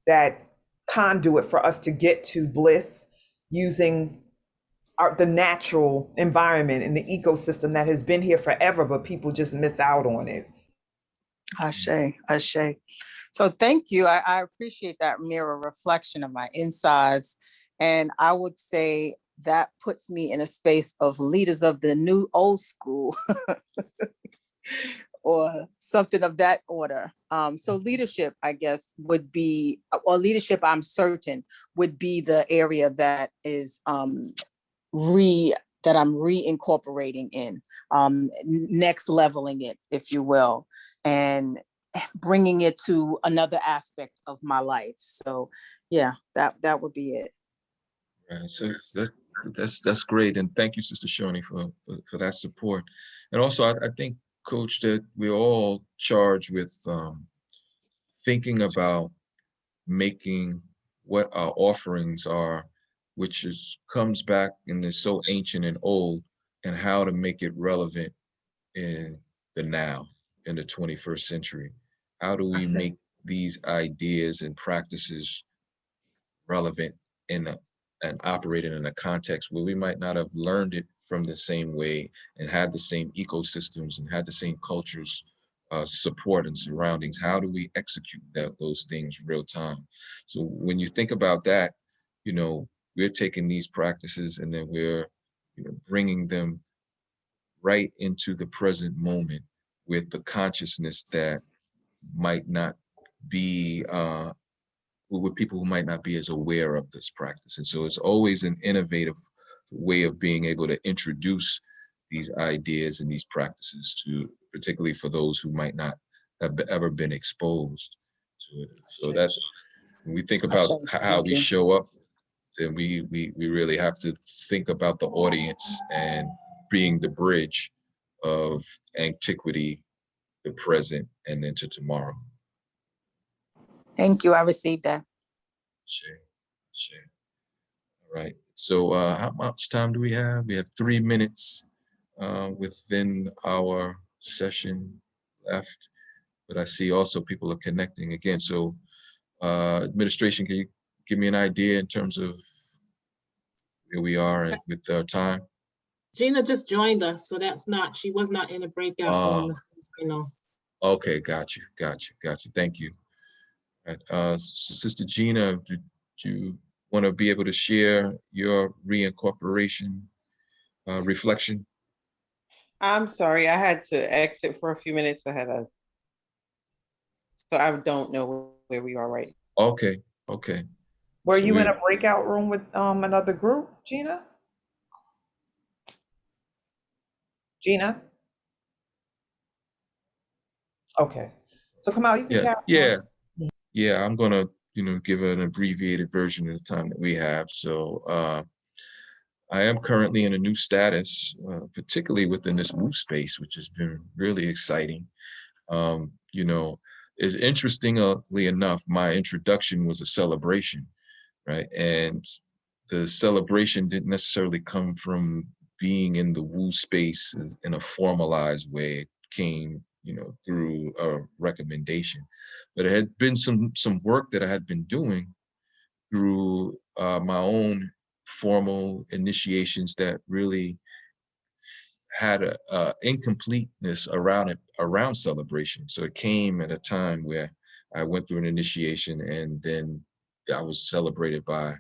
that conduit for us to get to bliss using the natural environment and the ecosystem that has been here forever, but people just miss out on it. Ashe, Ashe. So thank you. I appreciate that mirror reflection of my insides. And I would say that puts me in a space of leaders of the new old school or something of that order. So leadership, I guess, would be, or leadership, I'm certain, would be the area that is that I'm reincorporating in, next leveling it, if you will, and bringing it to another aspect of my life. So yeah, that would be it. Right. So that's great, and thank you, Sister Shawnee, for that support. And also, I think, Coach, that we're all charged with thinking about making what our offerings are, which comes back and is so ancient and old, and how to make it relevant in the now, in the 21st century. How do we make these ideas and practices relevant and operating in a context where we might not have learned it from the same way and had the same ecosystems and had the same cultures, support and surroundings? How do we execute those things real time? So when you think about that, you know, we're taking these practices and then we're, you know, bringing them right into the present moment with the consciousness that might not be, with people who might not be as aware of this practice. And so it's always an innovative way of being able to introduce these ideas and these practices to, particularly for those who might not have ever been exposed to it. So that's, when we think about how Thank we you. show up, then we really have to think about the audience and being the bridge of antiquity, the present, and into tomorrow. Thank you. I received that. Sure, sure. All right. So how much time do we have? We have 3 minutes within our session left, but I see also people are connecting again. So administration, can you give me an idea in terms of where we are with our time? Gina just joined us, so she was not in a breakout room, you know. Okay, got you. Thank you. All right. Sister Gina, do you want to be able to share your reincorporation reflection? I'm sorry, I had to exit for a few minutes. So I don't know where we are right now. Okay. Were So you in a breakout room with another group, Gina? Gina? Okay. So Kamau, you can carry on. Yeah, I'm gonna, give an abbreviated version of the time that we have. So I am currently in a new status, particularly within this Woo space, which has been really exciting. It's interestingly enough, my introduction was a celebration, right? And the celebration didn't necessarily come from being in the Woo space in a formalized way. It came, through a recommendation. But it had been some work that I had been doing through my own formal initiations that really had a incompleteness around celebration. So it came at a time where I went through an initiation, and then I was celebrated by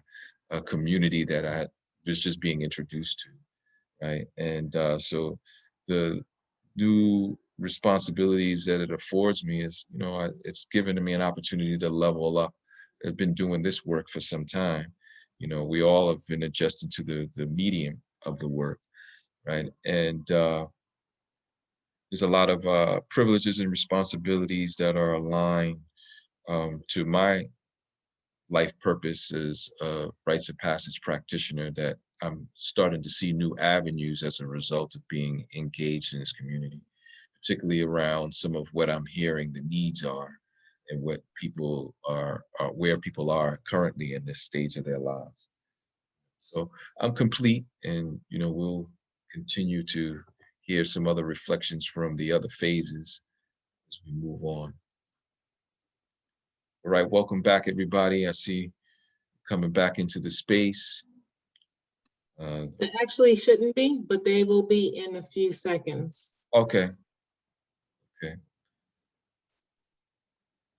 a community that I was just being introduced to, right? And so the new responsibilities that it affords me is, it's given me an opportunity to level up. I've been doing this work for some time. We all have been adjusted to the medium of the work, right? And there's a lot of privileges and responsibilities that are aligned to my life purpose as a rites of passage practitioner, that I'm starting to see new avenues as a result of being engaged in this community, particularly around some of what I'm hearing the needs are and what people are where people are currently in this stage of their lives. So I'm complete, and we'll continue to hear some other reflections from the other phases as we move on. All right, welcome back, everybody. I see coming back into the space. It actually shouldn't be, but they will be in a few seconds. Okay.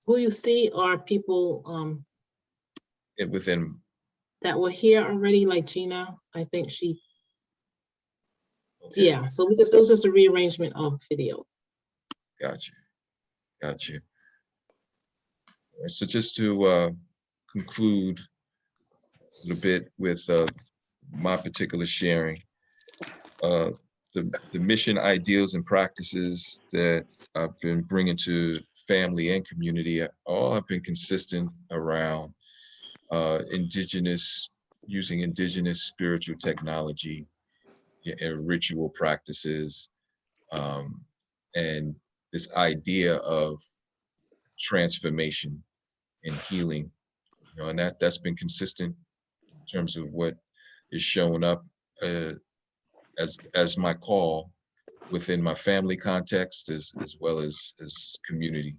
Who you see are people Within. that were here already, like Gina. I think she. Okay. Yeah, so it was just a rearrangement of video. Gotcha. So just to conclude a little bit with my particular sharing, the mission, ideals, and practices that I've been bringing to family and community all have been consistent around using indigenous spiritual technology and ritual practices, and this idea of transformation and healing, and that's been consistent in terms of what is showing up as my call within my family context, as well as community.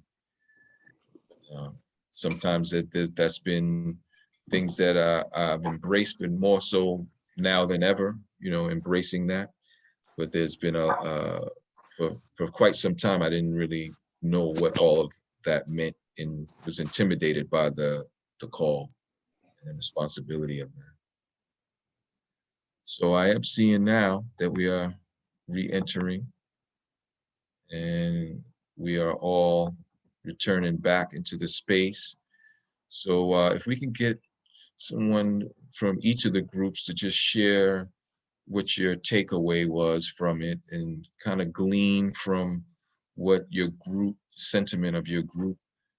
Sometimes that's been things that I've embraced, but more so now than ever, embracing that. But there's been for quite some time, I didn't really know what all of that meant, and was intimidated by the call and the responsibility of that. So I am seeing now that we are re-entering, and we are all returning back into the space. So if we can get someone from each of the groups to just share what your takeaway was from it and kind of glean from what your group, sentiment of your group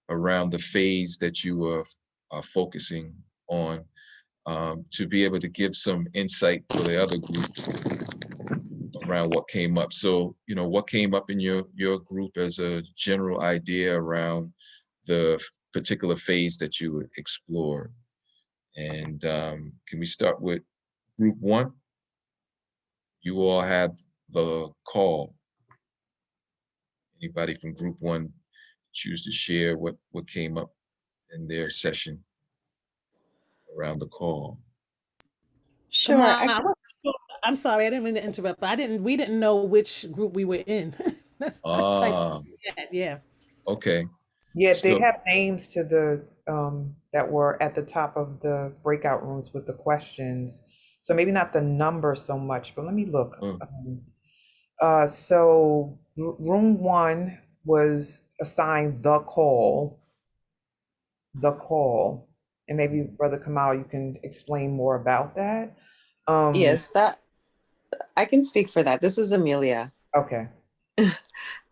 around the phase that you are focusing on, to be able to give some insight for the other groups around what came up. So, you know, what came up in your group as a general idea around the particular phase that you explored. And can we start with group one? You all have the call. Anybody from group one choose to share what came up in their session around the call? Come Sure. on. I'm sorry, I didn't mean to interrupt, but we didn't know which group we were in. That's I typed Ah, yeah. okay. Yeah, they So, have names to the that were at the top of the breakout rooms with the questions. So maybe not the number so much, but let me look. So room one was assigned the call, and maybe Brother Kamau, you can explain more about that. Yes, that I can speak for that. This is Amelia. Okay.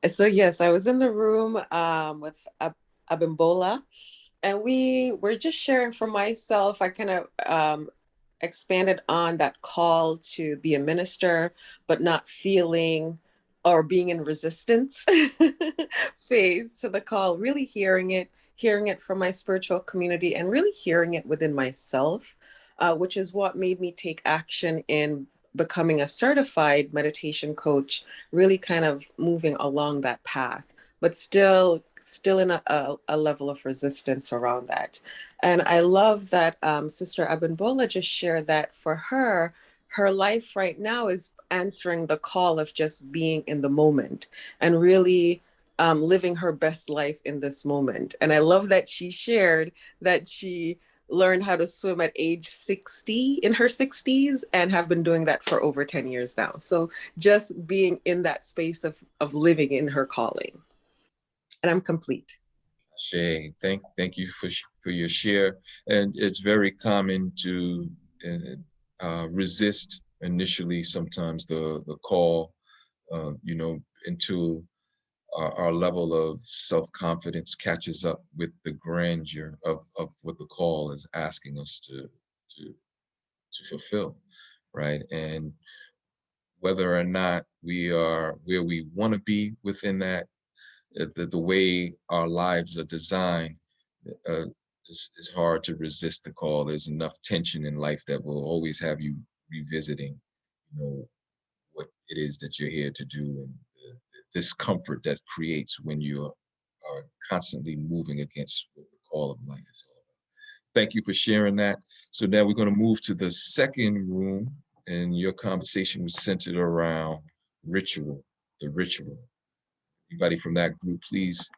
So yes, I was in the room with Abimbola, and we were just sharing for myself. I kind of expanded on that call to be a minister, but not feeling or being in resistance phase to the call, really hearing it from my spiritual community and really hearing it within myself, which is what made me take action in becoming a certified meditation coach, really kind of moving along that path, but still in a level of resistance around that. And I love that Sister Abimbola just shared that for her life right now is answering the call of just being in the moment and really living her best life in this moment. And I love that she shared that she learned how to swim at age 60 in her 60s and have been doing that for over 10 years now. So just being in that space of living in her calling. And I'm complete. Shay, thank you for your share. And it's very common to resist initially sometimes the call, you know, until our level of self-confidence catches up with the grandeur of what the call is asking us to fulfill, right? And whether or not we are where we want to be within that, the way our lives are designed, uh, it's hard to resist the call. There's enough tension in life that will always have you revisiting, you know, what it is that you're here to do, and the discomfort that creates when you are constantly moving against what the call of life is all about. Thank you for sharing that. So now we're going to move to the second room, and your conversation was centered around ritual, the ritual. Anybody from that group, please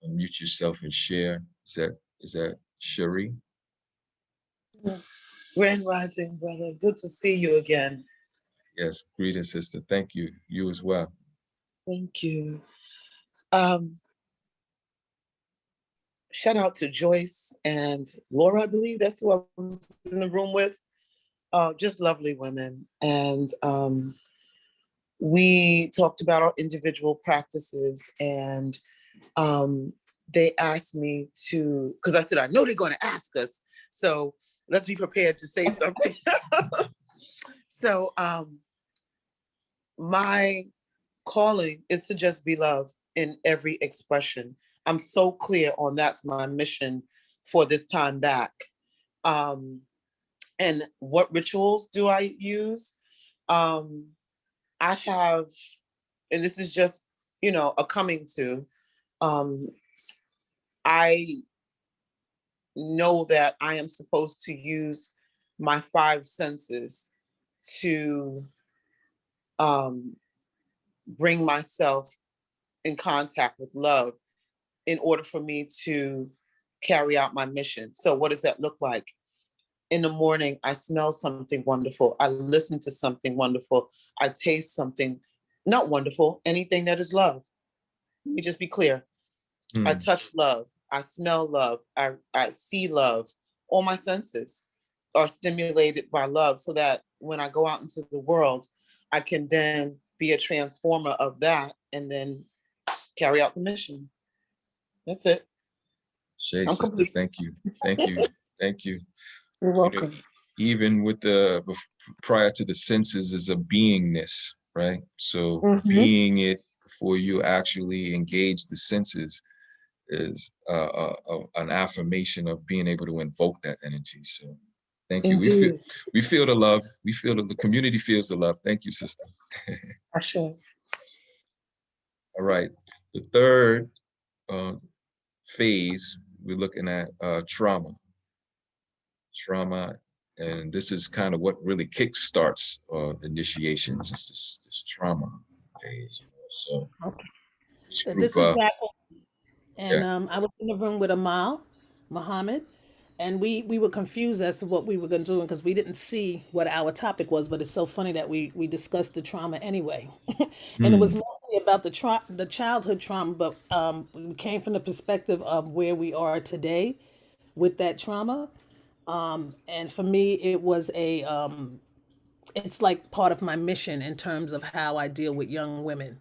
unmute yourself and share. Is that Cherie? Grand Rising, brother. Good to see you again. Yes, greetings, sister. Thank you. You as well. Thank you. Shout out to Joyce and Laura, I believe that's who I was in the room with. Just lovely women. And we talked about our individual practices, and they asked me to, because I said, I know they're going to ask us, so let's be prepared to say something. So my calling is to just be loved in every expression. I'm so clear on that's my mission for this time back. And what rituals do I use? I have, and this is just, you know, a coming to, I know that I am supposed to use my 5 senses to bring myself in contact with love in order for me to carry out my mission. So what does that look like? in the morning, I smell something wonderful. I listen to something wonderful. I taste something not wonderful, anything that is love. Let me just be clear. I touch love. I smell love. I see love. All my senses are stimulated by love so that when I go out into the world, I can then be a transformer of that and then carry out the mission. That's it. Shay, I'm sister, complete. thank you. Thank you. Thank you. You're You know, welcome. even with prior to the senses is a beingness, right? So Mhm. being it before you actually engage the senses is an affirmation of being able to invoke that energy. So thank you. Indeed. We feel the love. We feel the community feels the love. Thank you, sister. I should. All right. The third phase, we're looking at trauma. Trauma, and this is kind of what really kickstarts initiations. Is this trauma phase. So each group, This is Jacqueline, and yeah. I was in the room with Muhammad, and we were confused as to what we were going to do because we didn't see what our topic was. But it's so funny that we discussed the trauma anyway, and it was mostly about the childhood trauma, but we came from the perspective of where we are today with that trauma. And for me, it was it's like part of my mission in terms of how I deal with young women.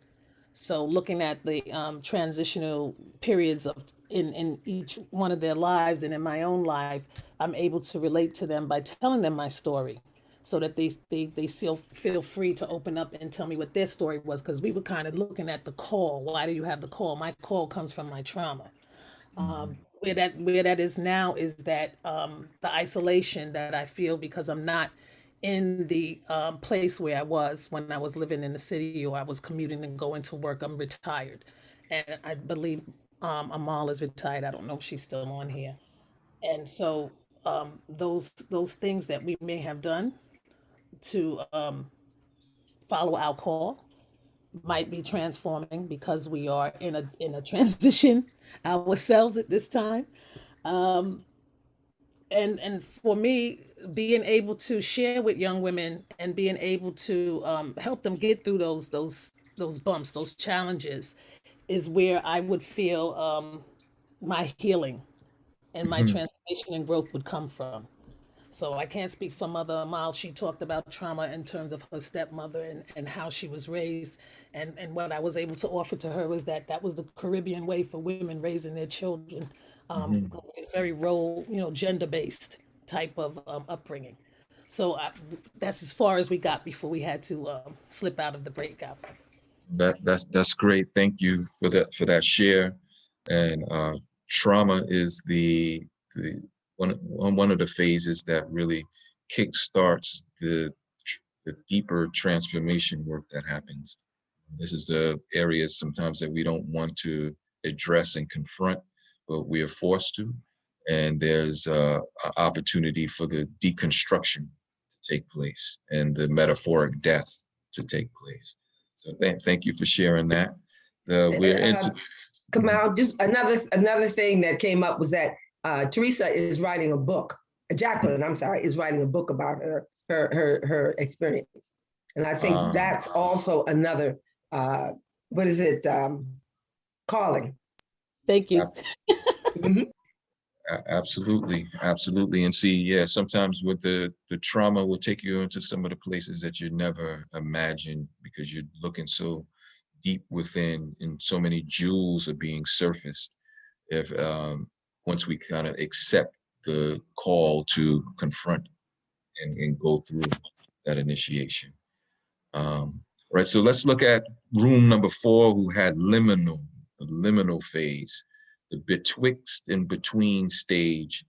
So looking at the transitional periods of in each one of their lives and in my own life, I'm able to relate to them by telling them my story, so that they still feel free to open up and tell me what their story was. Because we were kind of looking at the call. Why do you have the call? My call comes from my trauma. Where that is now is that the isolation that I feel because I'm not in the place where I was when I was living in the city or I was commuting and going to work. I'm retired, and I believe Amal is retired. I don't know if she's still on here. And so those things that we may have done to follow our call might be transforming because we are in a transition ourselves at this time. And for me, being able to share with young women and being able to help them get through those bumps, those challenges, is where I would feel my healing and my transformation and growth would come from. So I can't speak for Mother Amal. She talked about trauma in terms of her stepmother and how she was raised. And what I was able to offer to her was that was the Caribbean way for women raising their children. Very role, gender-based type of upbringing. So that's as far as we got before we had to slip out of the breakout. That's great. Thank you for that share. And trauma is the one of the phases that really kickstarts the deeper transformation work that happens. This is the areas sometimes that we don't want to address and confront, but we are forced to. And there's an opportunity for the deconstruction to take place and the metaphoric death to take place. So thank you for sharing that. We're into Kamau, just another thing that came up was that Teresa is writing a book. Jacqueline, I'm sorry, is writing a book about her experience, and I think that's also another calling. Thank you. Absolutely. And see, yeah, sometimes with the trauma will take you into some of the places that you never imagined because you're looking so deep within and so many jewels are being surfaced. If once we kind of accept the call to confront and go through that initiation. Right, so let's look at room number 4, who had the liminal phase, the betwixt and between stage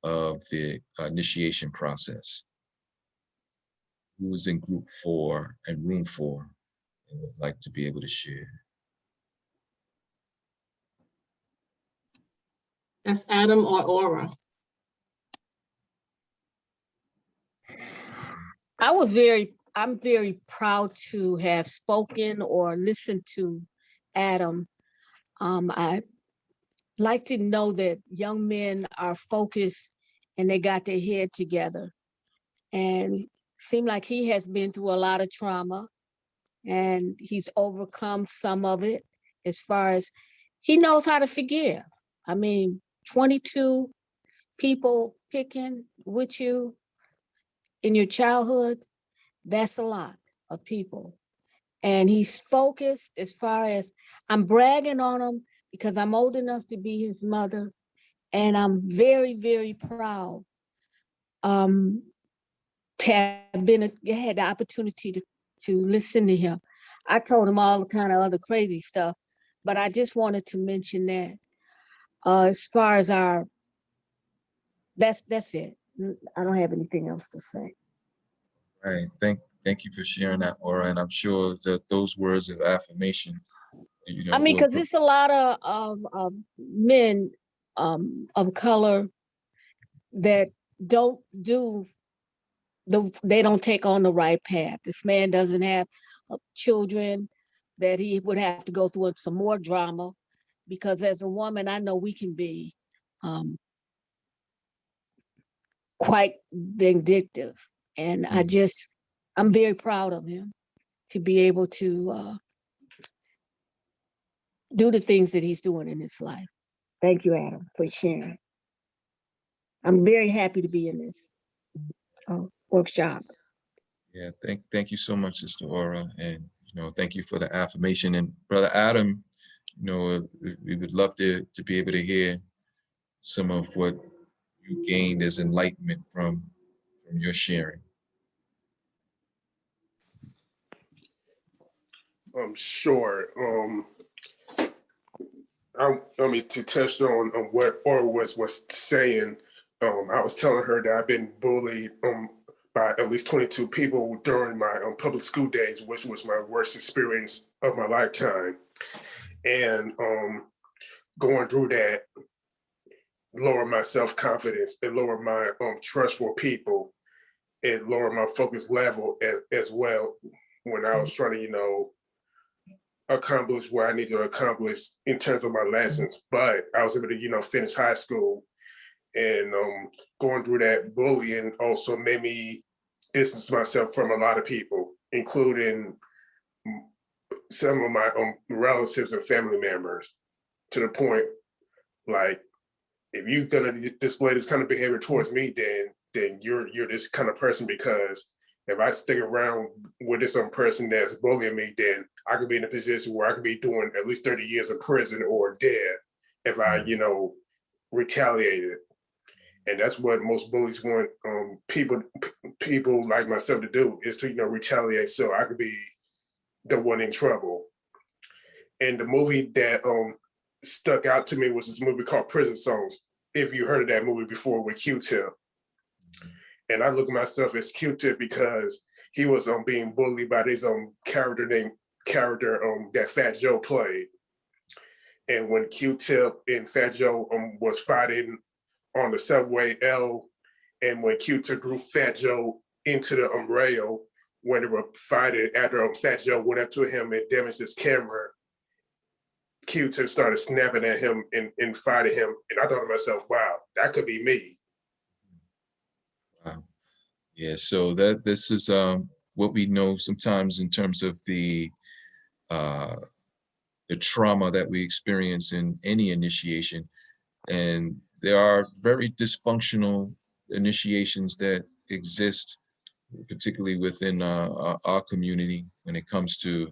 of the initiation process. Who was in group 4 and room 4 and would like to be able to share? That's Adam or Aura. I'm very proud to have spoken or listened to Adam. I like to know that young men are focused and they got their head together. And seemed like he has been through a lot of trauma, and he's overcome some of it as far as he knows how to forgive. I mean, 22 people picking with you in your childhood, that's a lot of people. And he's focused as far as I'm bragging on him because I'm old enough to be his mother. And I'm very, very proud to have had the opportunity to listen to him. I told him all the kind of other crazy stuff, but I just wanted to mention that as far as that's it. I don't have anything else to say. Right. Thank you for sharing that, Aura. And I'm sure that those words of affirmation, I mean, will because it's a lot of men of color that don't do they don't take on the right path. This man doesn't have children, that he would have to go through some more drama, because as a woman, I know we can be quite vindictive. And I'm very proud of him to be able to do the things that he's doing in his life. Thank you, Adam, for sharing. I'm very happy to be in this workshop. Yeah, thank you so much, Sister Aura, and thank you for the affirmation. And Brother Adam, we would love to be able to hear some of what you gained as enlightenment from your sharing. Sure. I mean, to touch on what Aura was saying, I was telling her that I've been bullied by at least 22 people during my public school days, which was my worst experience of my lifetime. And going through that lowered my self-confidence, it lowered my trust for people, it lowered my focus level as well when I was trying to, accomplish what I need to accomplish in terms of my lessons. But I was able to, finish high school, and going through that bullying also made me distance myself from a lot of people, including some of my relatives and family members, to the point, like, if you're gonna display this kind of behavior towards me, then you're this kind of person, because if I stick around with this person that's bullying me, then I could be in a position where I could be doing at least 30 years in prison or dead if I, retaliated. And that's what most bullies want people like myself to do, is to, retaliate so I could be the one in trouble. And the movie that stuck out to me was this movie called Prison Songs. If you heard of that movie before, with Q-Tip. And I look at myself as Q-Tip because he was being bullied by this character that Fat Joe played. And when Q-Tip and Fat Joe was fighting on the subway L, and when Q-Tip drew Fat Joe into the rail, when they were fighting, after Fat Joe went up to him and damaged his camera, Q-Tip started snapping at him and fighting him. And I thought to myself, wow, that could be me. Wow. Yeah, so this is what we know sometimes in terms of the trauma that we experience in any initiation. And there are very dysfunctional initiations that exist, particularly within our community, when it comes to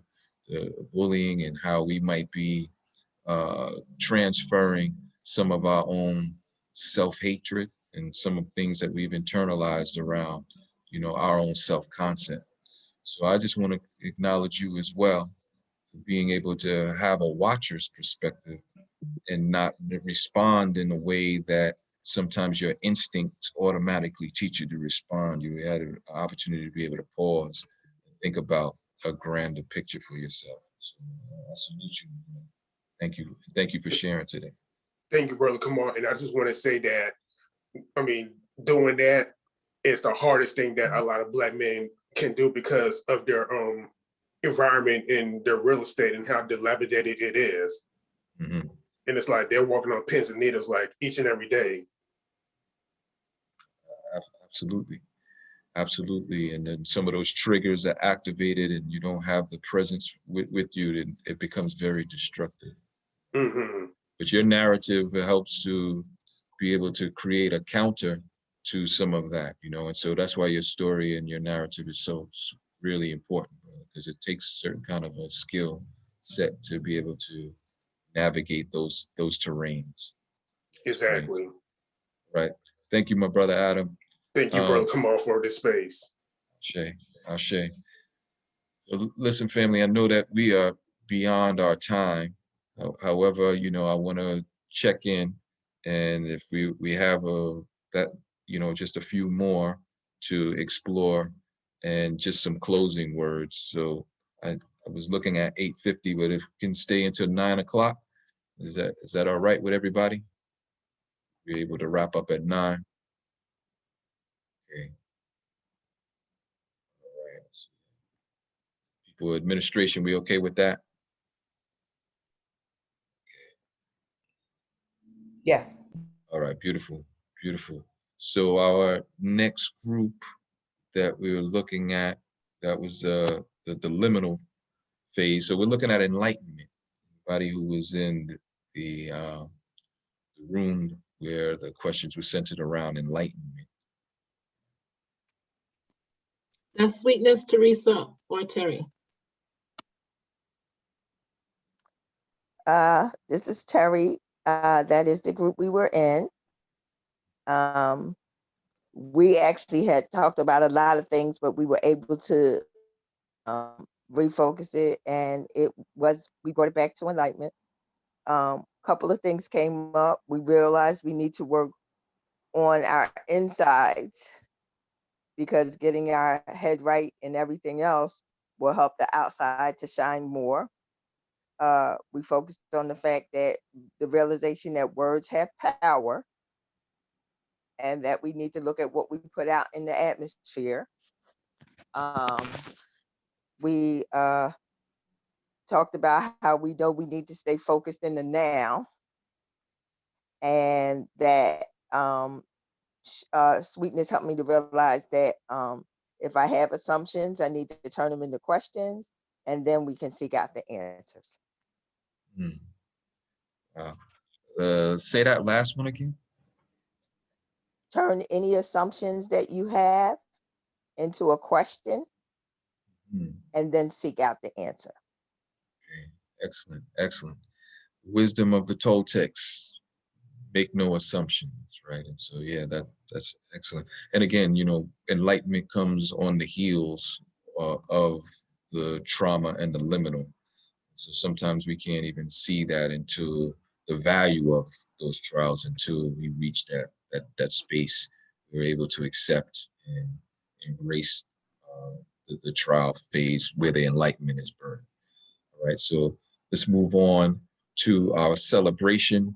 bullying and how we might be transferring some of our own self-hatred and some of the things that we've internalized around, our own self-concept. So I just want to acknowledge you as well for being able to have a watcher's perspective and not respond in a way that sometimes your instincts automatically teach you to respond. You had an opportunity to be able to pause and think about a grander picture for yourself. So I salute you. Thank you. Thank you for sharing today. Thank you, brother. Come on. And I just want to say that, I mean, doing that is the hardest thing that a lot of Black men can do because of their environment in their real estate and how dilapidated it is. Mm-hmm. And it's like they're walking on pins and needles like each and every day. Absolutely. Absolutely. And then some of those triggers are activated and you don't have the presence with you, then it becomes very destructive. But your narrative helps to be able to create a counter to some of that, you know, and so that's why your story and your narrative is so really important, because it takes a certain kind of a skill set to be able to navigate those terrains. Exactly. Right. Thank you, my brother Adam. Thank you, brother Kamau, for this space. Ashe. So listen, family, I know that we are beyond our time. However, you know, I want to check in, and if we have just a few more to explore, and just some closing words. So I was looking at 8:50, but if we can stay until 9 o'clock, is that all right with everybody? We're able to wrap up at 9. Okay. All right. People, administration, we okay with that? Yes. All right, beautiful. So our next group that we were looking at, that was the liminal phase. So we're looking at enlightenment. Anybody who was in the room where the questions were centered around enlightenment. That's Sweetness, Teresa, or Terry. This is Terry. That is the group we were in. We actually had talked about a lot of things, but we were able to refocus it, and we brought it back to enlightenment. Couple of things came up. We realized we need to work on our insides, because getting our head right and everything else will help the outside to shine more. We focused on the fact that the realization that words have power, and that we need to look at what we put out in the atmosphere. We talked about how we know we need to stay focused in the now, and that Sweetness helped me to realize that if I have assumptions, I need to turn them into questions, and then we can seek out the answers. Say that last one again. Turn any assumptions that you have into a question, and then seek out the answer. Okay. Excellent. Wisdom of the Toltecs. Make no assumptions, right? And so, yeah, that's excellent. And again, you know, enlightenment comes on the heels of the trauma and the liminal. So sometimes we can't even see that until the value of those trials, until we reach that space. We're able to accept and embrace the trial phase where the enlightenment is birthed. All right, so let's move on to our celebration,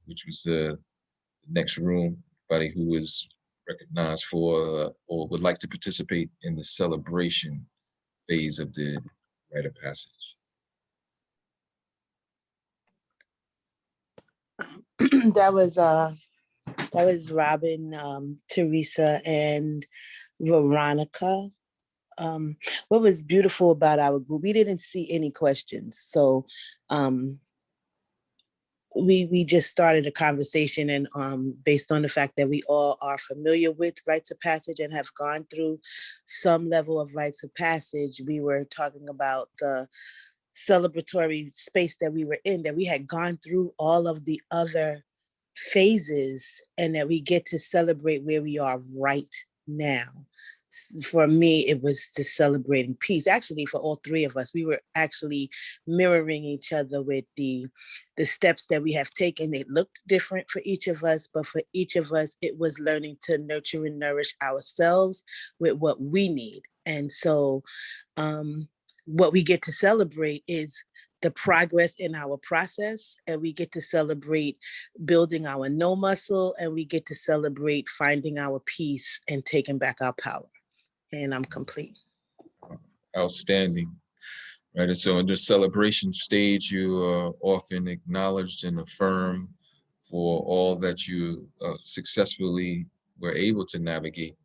which was the next room. Anybody who is recognized for or would like to participate in the celebration phase of the rite of passage. That was Robin, Teresa, and Veronica. What was beautiful about our group, we didn't see any questions. So we just started a conversation, and based on the fact that we all are familiar with rites of passage and have gone through some level of rites of passage, we were talking about the celebratory space that we were in, that we had gone through all of the other phases, and that we get to celebrate where we are right now. For me, it was just celebrating peace. Actually, for all three of us, we were actually mirroring each other with the steps that we have taken. It looked different for each of us, but for each of us, it was learning to nurture and nourish ourselves with what we need. And so what we get to celebrate is the progress in our process, and we get to celebrate building our no muscle, and we get to celebrate finding our peace and taking back our power. And I'm complete. Outstanding. Right, and so in this celebration stage, you are often acknowledged and affirmed for all that you successfully we're able to navigate.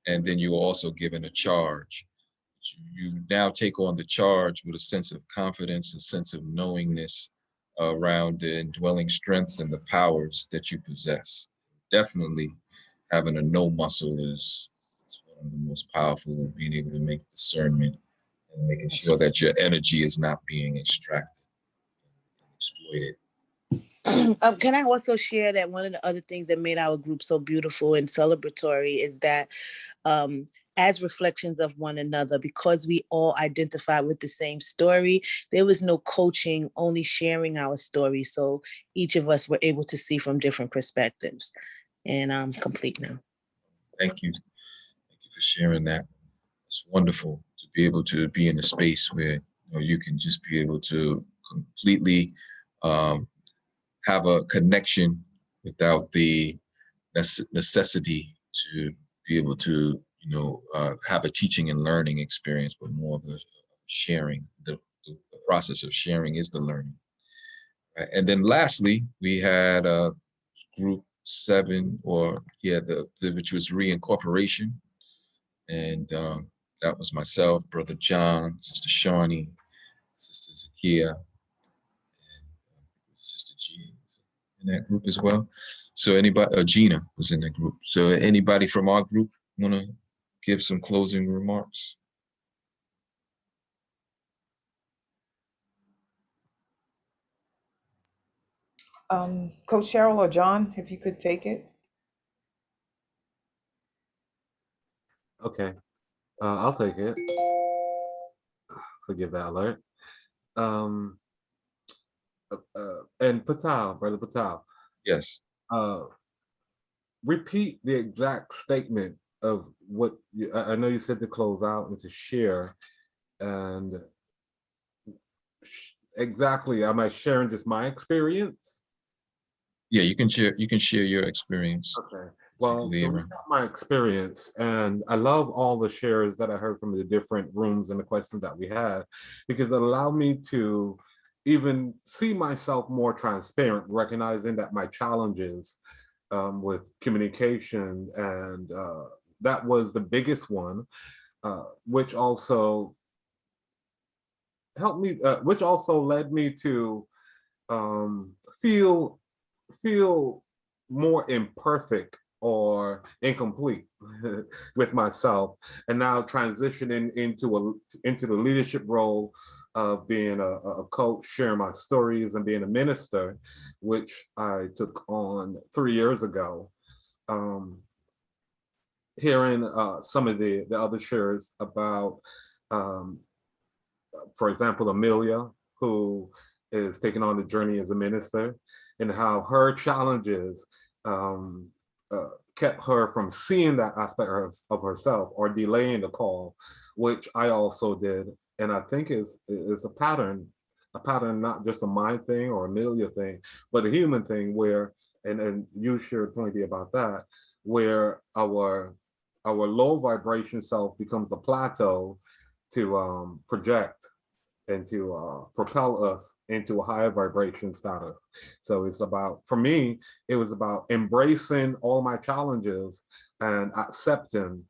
And then you're also given a charge. You now take on the charge with a sense of confidence, a sense of knowingness around the indwelling strengths and the powers that you possess. Definitely having a no muscle is one of the most powerful, being able to make discernment and making sure that your energy is not being extracted and exploited. Can I also share that one of the other things that made our group so beautiful and celebratory is that as reflections of one another, because we all identify with the same story, there was no coaching, only sharing our story. So each of us were able to see from different perspectives. And I'm complete now. Thank you. Thank you for sharing that. It's wonderful to be able to be in a space where you can just be able to completely have a connection without the necessity to be able to, have a teaching and learning experience, but more of a sharing. The process of sharing is the learning. Right? And then lastly, we had group 7, which was reincorporation. And that was myself, Brother John, Sister Shawnee, Sister Zakia, and Sister G in that group as well. So anybody, Gina was in that group. So anybody from our group want to give some closing remarks? Coach Cheryl or John, if you could take it. Okay, I'll take it. Forgive that alert. And Ptah, Brother Ptah. Yes. Repeat the exact statement of what I know you said to close out and to share, and exactly, am I sharing just my experience? Yeah, you can share your experience. Okay. Well, my experience, and I love all the shares that I heard from the different rooms and the questions that we had, because it allowed me to even see myself more transparent, recognizing that my challenges with communication, and that was the biggest one, which also helped me, which also led me to feel more imperfect or incomplete with myself, and now transitioning into the leadership role of being a coach, sharing my stories, and being a minister, which I took on 3 years ago. Hearing some of the other shares about, for example, Amelia, who is taking on the journey as a minister, and how her challenges kept her from seeing that aspect of herself, or delaying the call, which I also did. And I think is a pattern, not just a mind thing or Amelia thing, but a human thing where, and you shared plenty about that, where our low vibration self becomes a plateau to project and to propel us into a higher vibration status. So it's about, for me, it was about embracing all my challenges and accepting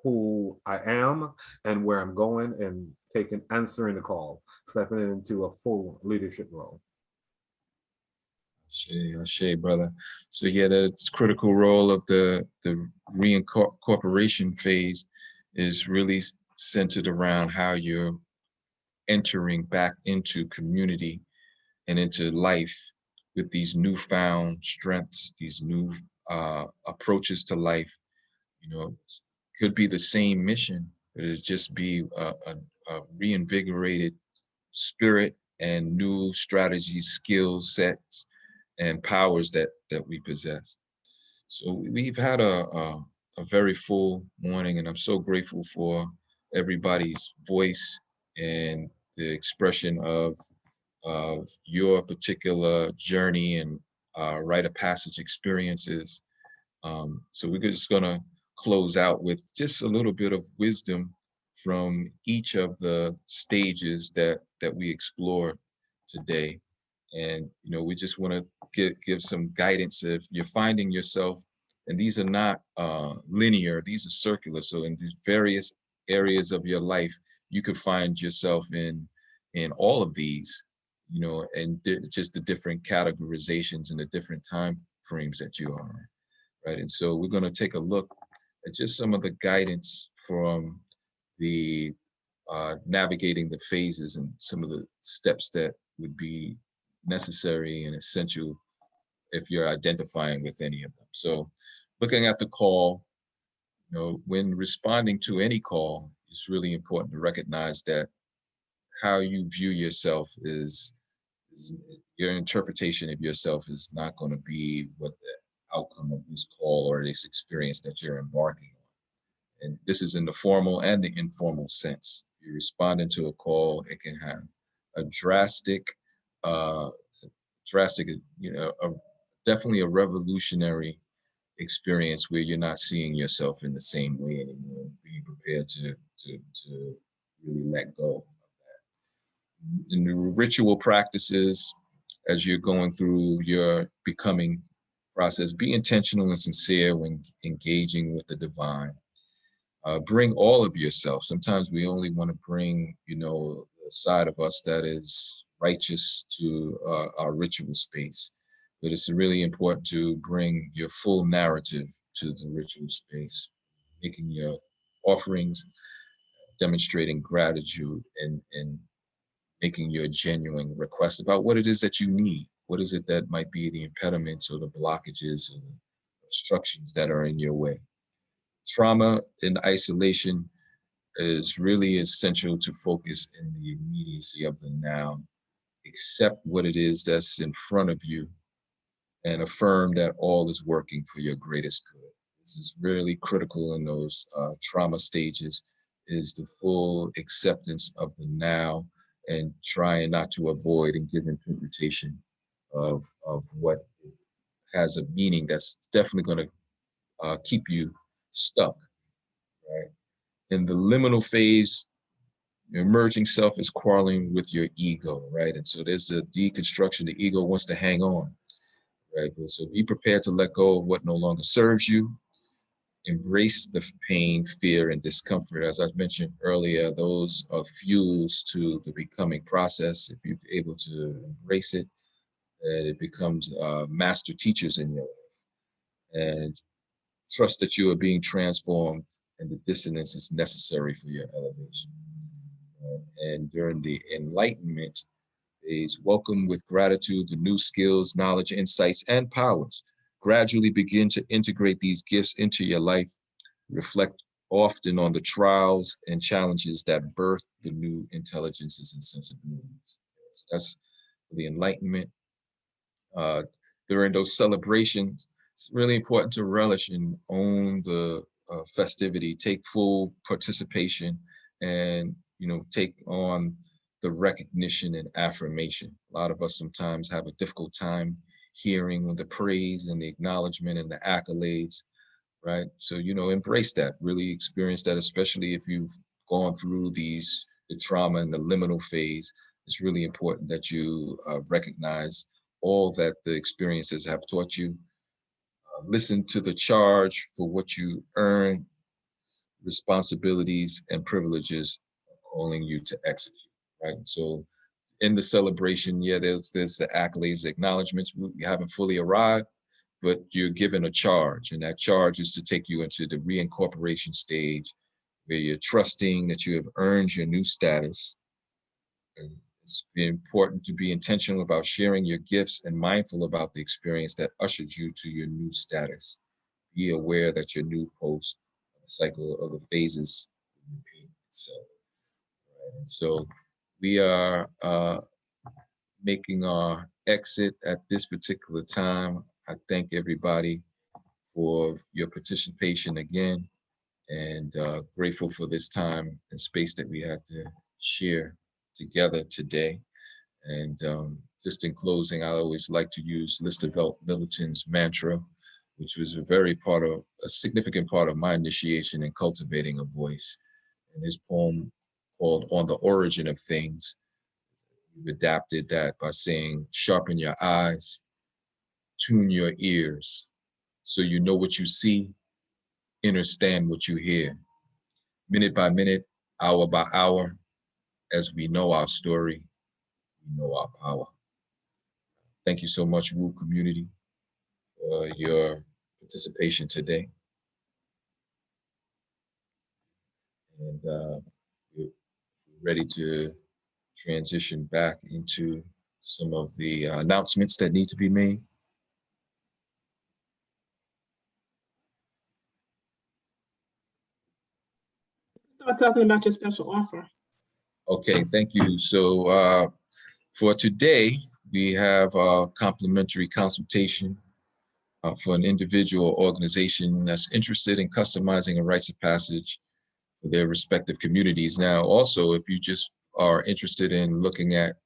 who I am and where I'm going, and answering the call, stepping into a full leadership role. Ashe, brother. So yeah, the critical role of the reincorporation phase is really centered around how you're entering back into community and into life with these newfound strengths, these new approaches to life. Could be the same mission, but it'd just be a reinvigorated spirit and new strategies, skills, sets, and powers that we possess. So we've had a very full morning, and I'm so grateful for everybody's voice and the expression of your particular journey and rite of passage experiences. So we're just gonna close out with just a little bit of wisdom from each of the stages that we explored today. And we just want to give some guidance if you're finding yourself And these are not linear, these are circular. So in these various areas of your life, you could find yourself in all of these, you know, and just the different categorizations and the different time frames that you are in, right? And so we're going to take a look at just some of the guidance from the navigating the phases and some of the steps that would be necessary and essential if you're identifying with any of them. So looking at the call, you know, when responding to any call, it's really important to recognize that how you view yourself is your interpretation of yourself is not going to be what the outcome of this call or this experience that you're embarking on. And this is in the formal and the informal sense. If you're responding to a call, it can have a drastic, you know, definitely a revolutionary experience where you're not seeing yourself in the same way anymore, being prepared to really let go. In the ritual practices, as you're going through your becoming process, be intentional and sincere when engaging with the divine. Bring all of yourself. Sometimes we only want to bring, you know, the side of us that is righteous to our ritual space. But it's really important to bring your full narrative to the ritual space, making your offerings, demonstrating gratitude, and making your genuine request about what it is that you need. What is it that might be the impediments or the blockages or the obstructions that are in your way? Trauma and isolation is really essential to focus in the immediacy of the now. Accept what it is that's in front of you and affirm that all is working for your greatest good. This is really critical in those trauma stages, is the full acceptance of the now and trying not to avoid and give interpretation of what has a meaning that's definitely going to keep you stuck, right? In the liminal phase, your emerging self is quarreling with your ego, right? And so there's a deconstruction. The ego wants to hang on, right? So be prepared to let go of what no longer serves you. Embrace the pain, fear, and discomfort. As I mentioned earlier, those are fuels to the becoming process. If you're able to embrace it, it becomes master teachers in your life. And trust that you are being transformed and the dissonance is necessary for your elevation. And during the enlightenment phase, welcome with gratitude the new skills, knowledge, insights, and powers. Gradually begin to integrate these gifts into your life. Reflect often on the trials and challenges that birth the new intelligences and sensibilities. So that's the enlightenment. During those celebrations, it's really important to relish and own the festivity, take full participation, and, you know, take on the recognition and affirmation. A lot of us sometimes have a difficult time hearing the praise and the acknowledgement and the accolades, right? So, you know, embrace that, really experience that, especially if you've gone through the trauma and the liminal phase. It's really important that you recognize all that the experiences have taught you. Listen to the charge for what you earn, responsibilities and privileges calling you to execute, right? So in the celebration, yeah, there's the accolades, acknowledgements. We haven't fully arrived, but you're given a charge, and that charge is to take you into the reincorporation stage where you're trusting that you have earned your new status. And it's important to be intentional about sharing your gifts and mindful about the experience that ushered you to your new status. Be aware that your new post, the cycle of the phases repeat itself. Right? And so we are making our exit at this particular time. I thank everybody for your participation again, and grateful for this time and space that we had to share together today. And just in closing, I always like to use Lister Middleton's mantra, which was a significant part of my initiation in cultivating a voice. And his poem called On the Origin of Things, we've adapted that by saying, sharpen your eyes, tune your ears, so you know what you see, understand what you hear. Minute by minute, hour by hour, as we know our story, we know our power. Thank you so much, Woo community, for your participation today. And we're ready to transition back into some of the announcements that need to be made. Start talking about your special offer. Okay, thank you. So for today, we have a complimentary consultation for an individual or organization that's interested in customizing a rites of passage for their respective communities. Now, also, if you just are interested in looking at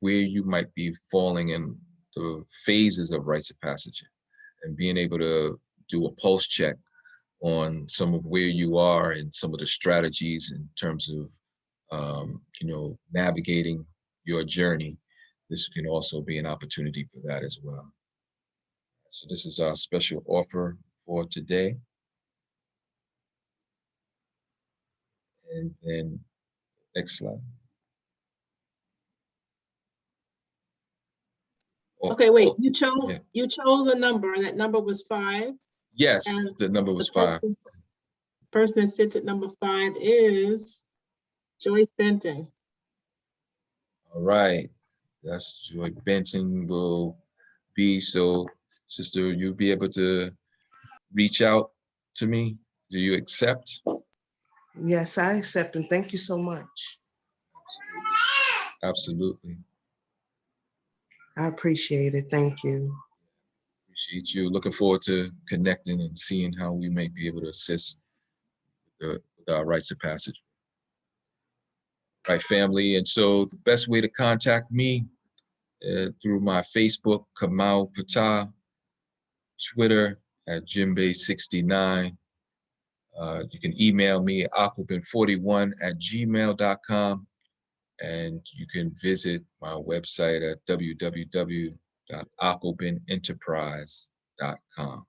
where you might be falling in the phases of rites of passage and being able to do a pulse check on some of where you are and some of the strategies in terms of navigating your journey, this can also be an opportunity for that as well. So this is our special offer for today. And then next slide. Okay, wait, you chose a number, and that number was 5. Yes, the number was 5. Person that sits at number 5 is Joyce Benton. All right, that's Joy Benton will be. So, sister, you'll be able to reach out to me. Do you accept? Yes, I accept, and thank you so much. Absolutely. I appreciate it. Thank you. Appreciate you. Looking forward to connecting and seeing how we may be able to assist with our rites of passage. Right, family. And so the best way to contact me through my Facebook, Kamau Ptah, Twitter at Jimbei69. You can email me at aquabin41@gmail.com, and you can visit my website at www.aquabinenterprise.com.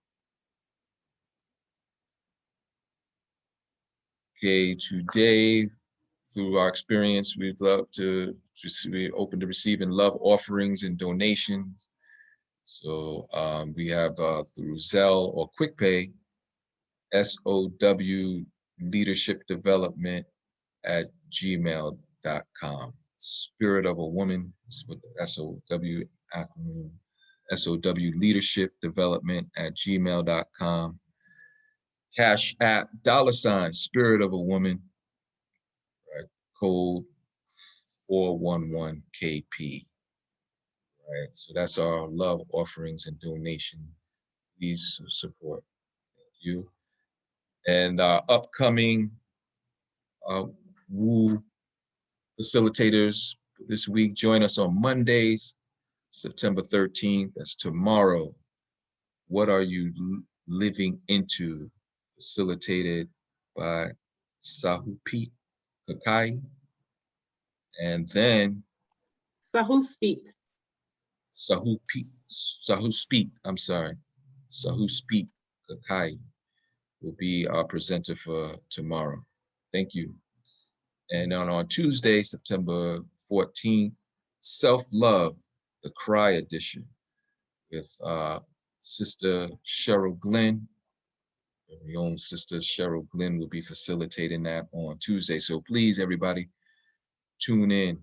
Okay, today, through our experience, we'd love to be open to receiving love offerings and donations. So we have through Zelle or QuickPay, SOW Leadership Development at gmail.com. Spirit of a Woman with the SOW acronym, SOW Leadership Development at gmail.com. Cash App, $ Spirit of a Woman, right? Code 411KP. Right, so that's our love offerings and donation. Please support. Thank you. And our upcoming Woo facilitators this week, join us on Mondays, September 13th. That's tomorrow. What are you living into? Facilitated by Sahupit Kakai. And then Sahu Speak. Sahu Speak Kakai will be our presenter for tomorrow. Thank you. And then on Tuesday, September 14th, Self-Love, the Cry Edition with Sister Cheryl Glenn. Our own Sister Cheryl Glenn will be facilitating that on Tuesday. So please, everybody, tune in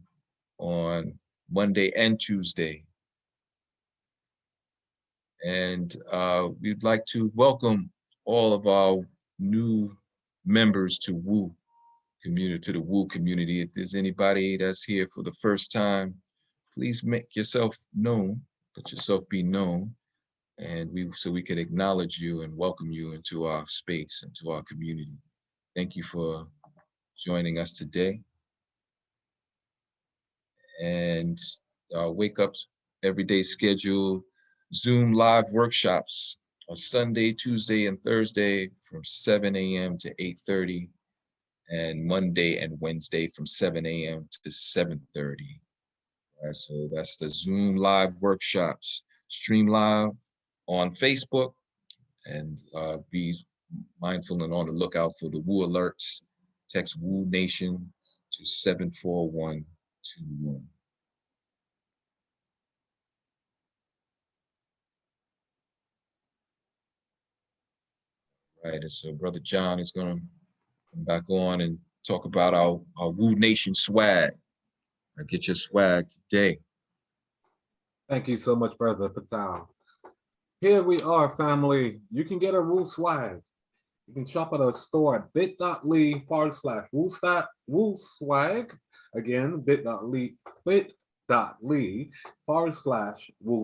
on Monday and Tuesday. And we'd like to welcome all of our new members to Woo community, to the Woo community. If there's anybody that's here for the first time, please make yourself known, let yourself be known, and so we can acknowledge you and welcome you into our space, into our community. Thank you for joining us today. And our Wake Up Everyday schedule, Zoom live workshops on Sunday, Tuesday, and Thursday from 7 a.m. to 8:30, and Monday and Wednesday from 7 a.m. to 7:30. Right, so that's the Zoom live workshops. Stream live on Facebook And be mindful and on the lookout for the Woo alerts. Text Woo Nation to 74121. Right, and so Brother John is going to come back on and talk about our Woo Nation swag. Get your swag today. Thank you so much, Brother Ptah. Here we are, family. You can get a Woo swag. You can shop at our store at bit.ly/Woo swag. Again, bit.ly/Woo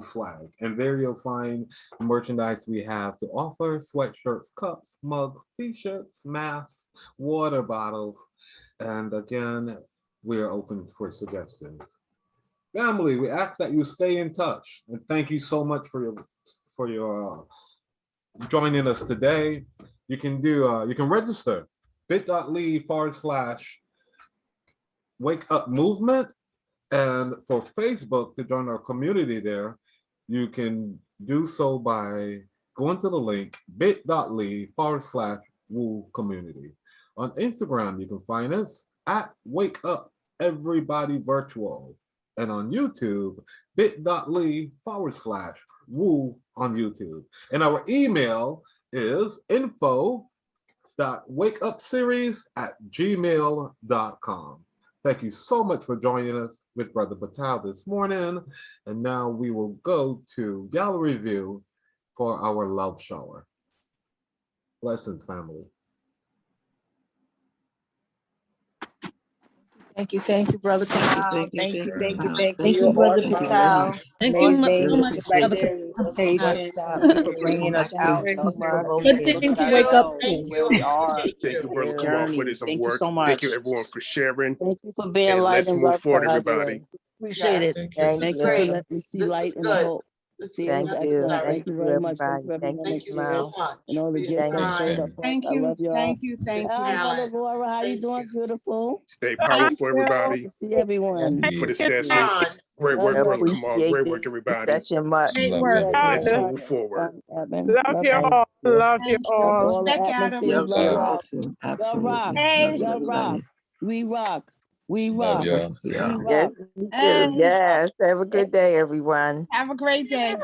swag. And there you'll find merchandise we have to offer: sweatshirts, cups, mugs, t-shirts, masks, water bottles. And again, we are open for suggestions. Family, we ask that you stay in touch, and thank you so much for your joining us today. You can register bit.ly/Wake Up Movement, and for Facebook to join our community there, you can do so by going to the link bit.ly/Woo Community. On Instagram, you can find us at Wake Up Everybody Virtual. And on YouTube, bit.ly/Woo on YouTube. And our email is info.wakeupseries@gmail.com. Thank you so much for joining us with Brother Ptah this morning. And now we will go to gallery view for our love shower. Blessings, family. Thank you, Brother Ptah. Thank you, Thank you, thank you. Brother Ptah. Thank you so Amazing. much, Right Brother there Ptah. is what's up for bringing us out, So much. Good thing to wake up to. where we are. Thank you, Brother Kamau, for this Thank you work. so much. Thank you, everyone, for sharing. Thank you for being And light let's and move love to forward, us. everybody. Appreciate it. Thank you. Thank Thank you you. for letting me see light and hope. See, it was Thank you. excellent. Thank you very much. Thank Everybody. you Thank everyone you, that shared Kamau. and all the gifts Thank that you. showed up for us. I love y'all. Brother Laura, how you doing, beautiful? Stay powerful, everybody. Good to see everyone. For the Yeah. session. Great work, Brother Kamau. Appreciate Great this work, everybody. session much. Love everybody. Let's move forward. Love you all. Love you all. All the admin team, Love love y'all rock. too. Y'all Absolutely. rock. Love you, Y'all rock. everybody. We rock. We Love rock. y'all. Grateful for We y'all. Yes, rock. you do. Yes. Have a good day, everyone. Have a great day.